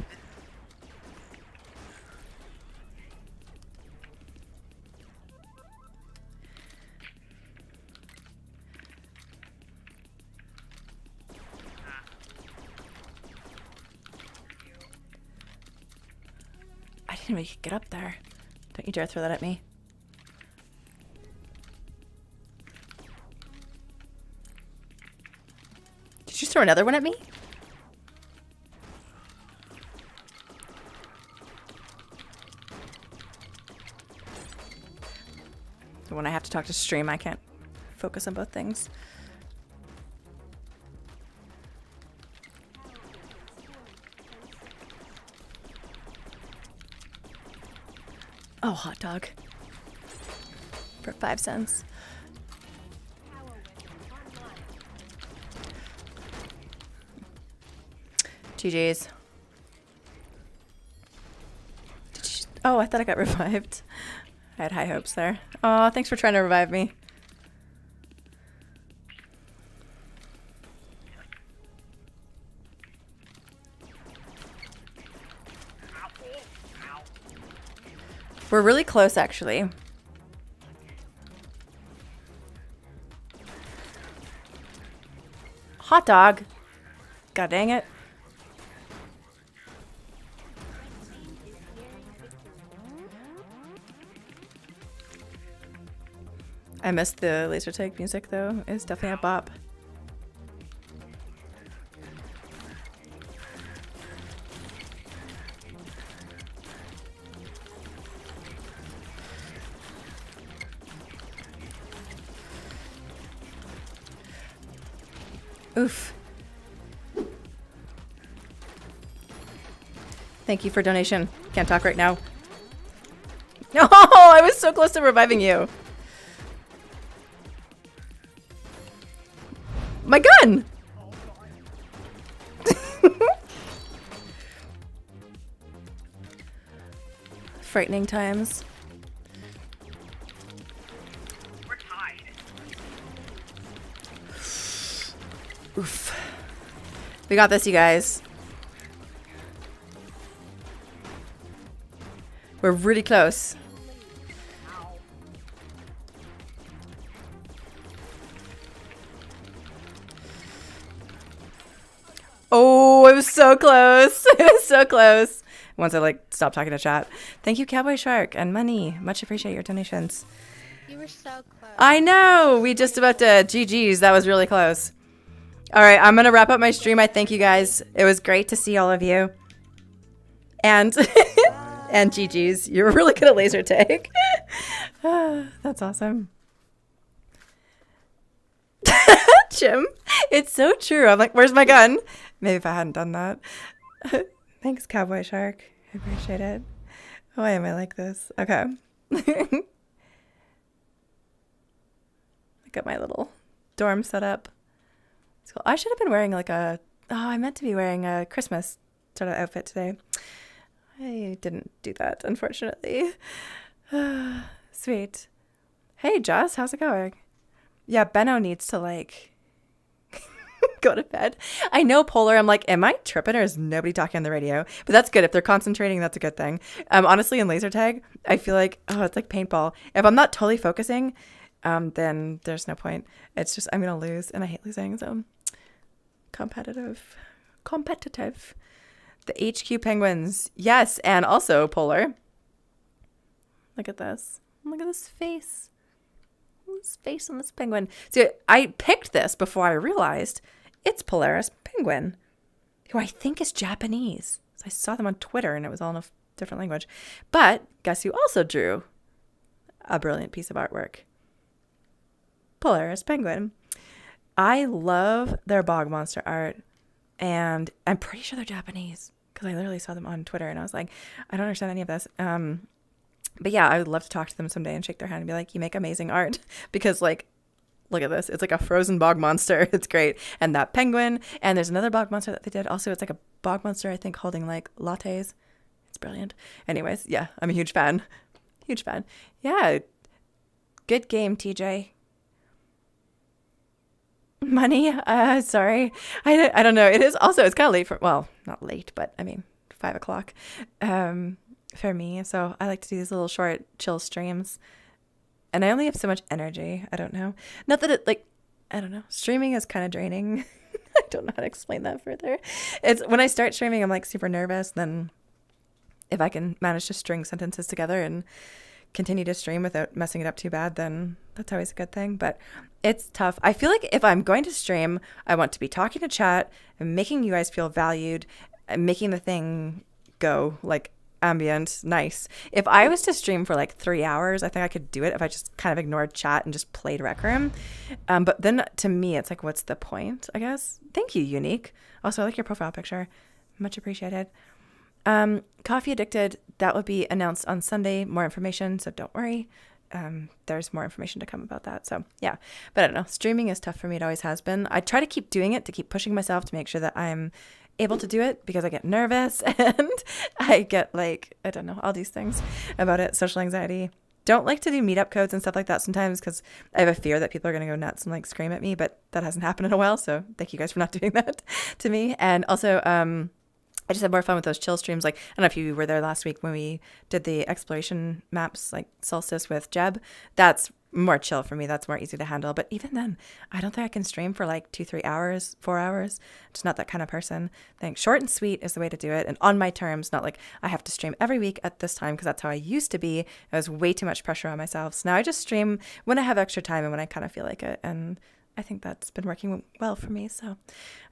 I didn't even get up there. Don't you dare throw that at me. Did you throw another one at me? When I have to talk to stream, I can't focus on both things. Oh, hot dog. For 5 cents. GG's. Oh, I thought I got revived. I had high hopes there. Oh, thanks for trying to revive me. We're really close, actually. Hot dog. God dang it. I missed the laser tag music though. It's definitely a bop. Oof. Thank you for donation. Can't talk right now. No, I was so close to reviving you. My gun! Frightening times. We're tied. Oof. We got this, you guys. We're really close. Oh, it was so close. It was so close. Once I like stopped talking to chat. Thank you, Cowboy Shark and Money. Much appreciate your donations. You were so close. I know. We just about to GG's. That was really close. All right, I'm going to wrap up my stream. I thank you guys. It was great to see all of you. And and GG's. You're really good at laser tag. That's awesome. Jim, it's so true. I'm like, where's my gun? Maybe if I hadn't done that. Thanks, Cowboy Shark. I appreciate it. Why am I like this? Okay. I got my little dorm set up. It's cool. I should have been wearing like a... Oh, I meant to be wearing a Christmas sort of outfit today. I didn't do that, unfortunately. Sweet. Hey, Joss, how's it going? Yeah, Benno needs to like... go to bed. I know Polar. I'm like, am I tripping or is nobody talking on the radio? But that's good. If they're concentrating, that's a good thing. Honestly, in laser tag, I feel like, oh, it's like paintball. If I'm not totally focusing, then there's no point. It's just, I'm going to lose and I hate losing. So competitive. The HQ Penguins. Yes. And also Polar. Look at this. Look at this face. This face on this penguin. See, I picked this before I realized it's Polaris Penguin, who I think is Japanese. So I saw them on Twitter and it was all in a different language. But guess who also drew a brilliant piece of artwork? Polaris Penguin. I love their bog monster art, and I'm pretty sure they're Japanese because I literally saw them on Twitter and I was like, I don't understand any of this. But yeah, I would love to talk to them someday and shake their hand and be like, you make amazing art. Because like, look at this. It's like a frozen bog monster. It's great. And that penguin. And there's another bog monster that they did. Also, it's like a bog monster, I think, holding like lattes. It's brilliant. Anyways, yeah, I'm a huge fan. Huge fan. Yeah. Good game, TJ. Money. Sorry. I don't know. It is also, it's kind of late for, well, not late, but I mean, 5 o'clock. For me, so I like to do these little short chill streams, and I only have so much energy. I don't know, not that it like, I don't know, streaming is kind of draining. I don't know how to explain that further. It's when I start streaming, I'm like super nervous. Then if I can manage to string sentences together and continue to stream without messing it up too bad, then that's always a good thing. But it's tough. I feel like if I'm going to stream, I want to be talking to chat and making you guys feel valued and making the thing go like ambient, nice. If I was to stream for like 3 hours, I think I could do it if I just kind of ignored chat and just played Rec Room. But then to me, it's like, what's the point, I guess? Thank you, Unique. Also, I like your profile picture. Much appreciated. Coffee Addicted, that will be announced on Sunday. More information, so don't worry. There's more information to come about that. So yeah, but I don't know. Streaming is tough for me. It always has been. I try to keep doing it, to keep pushing myself to make sure that I'm able to do it, because I get nervous and I get like, I don't know, all these things about it. Social anxiety. Don't like to do meetup codes and stuff like that sometimes because I have a fear that people are going to go nuts and like scream at me, but that hasn't happened in a while. So thank you guys for not doing that to me. And also, I just have more fun with those chill streams. Like, I don't know if you were there last week when we did the exploration maps, like Solstice with Jeb. That's more chill for me. That's more easy to handle. But even then, I don't think I can stream for like 2-3 hours, 4 hours. I'm just not that kind of person. I think short and sweet is the way to do it. And on my terms, not like I have to stream every week at this time, because that's how I used to be. I was way too much pressure on myself. So now I just stream when I have extra time and when I kind of feel like it. And I think that's been working well for me. So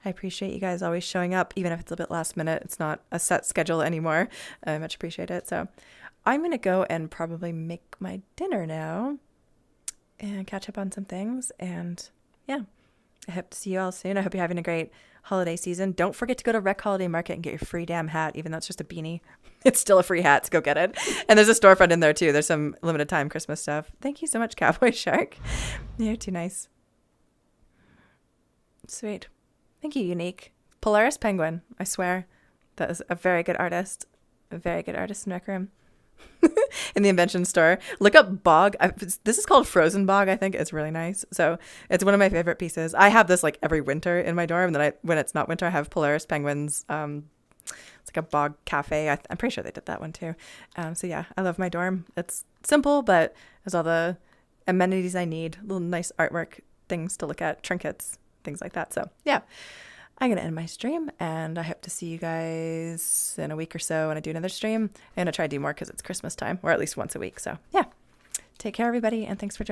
I appreciate you guys always showing up, even if it's a bit last minute. It's not a set schedule anymore. I much appreciate it. So I'm going to go and probably make my dinner now and catch up on some things. And yeah, I hope to see you all soon. I hope you're having a great holiday season. Don't forget to go to Rec Holiday Market and get your free damn hat, even though it's just a beanie. It's still a free hat, so go get it. And there's a storefront in there too. There's some limited time Christmas stuff. Thank you so much, Cowboy Shark. You're too nice. Sweet. Thank you, Unique. Polaris Penguin, I swear. That is a very good artist. A very good artist in Rec Room. In the invention store. Look up bog. This is called Frozen Bog, I think. It's really nice. So it's one of my favorite pieces. I have this like every winter in my dorm. And then when it's not winter, I have Polaris Penguins. It's like a bog cafe. I'm pretty sure they did that one too. So yeah, I love my dorm. It's simple, but there's all the amenities I need. Little nice artwork, things to look at, trinkets, things like that. So yeah, I'm going to end my stream, and I hope to see you guys in a week or so when I do another stream. I'm going to try to do more because it's Christmas time, or at least once a week. So yeah, take care, everybody, and thanks for joining.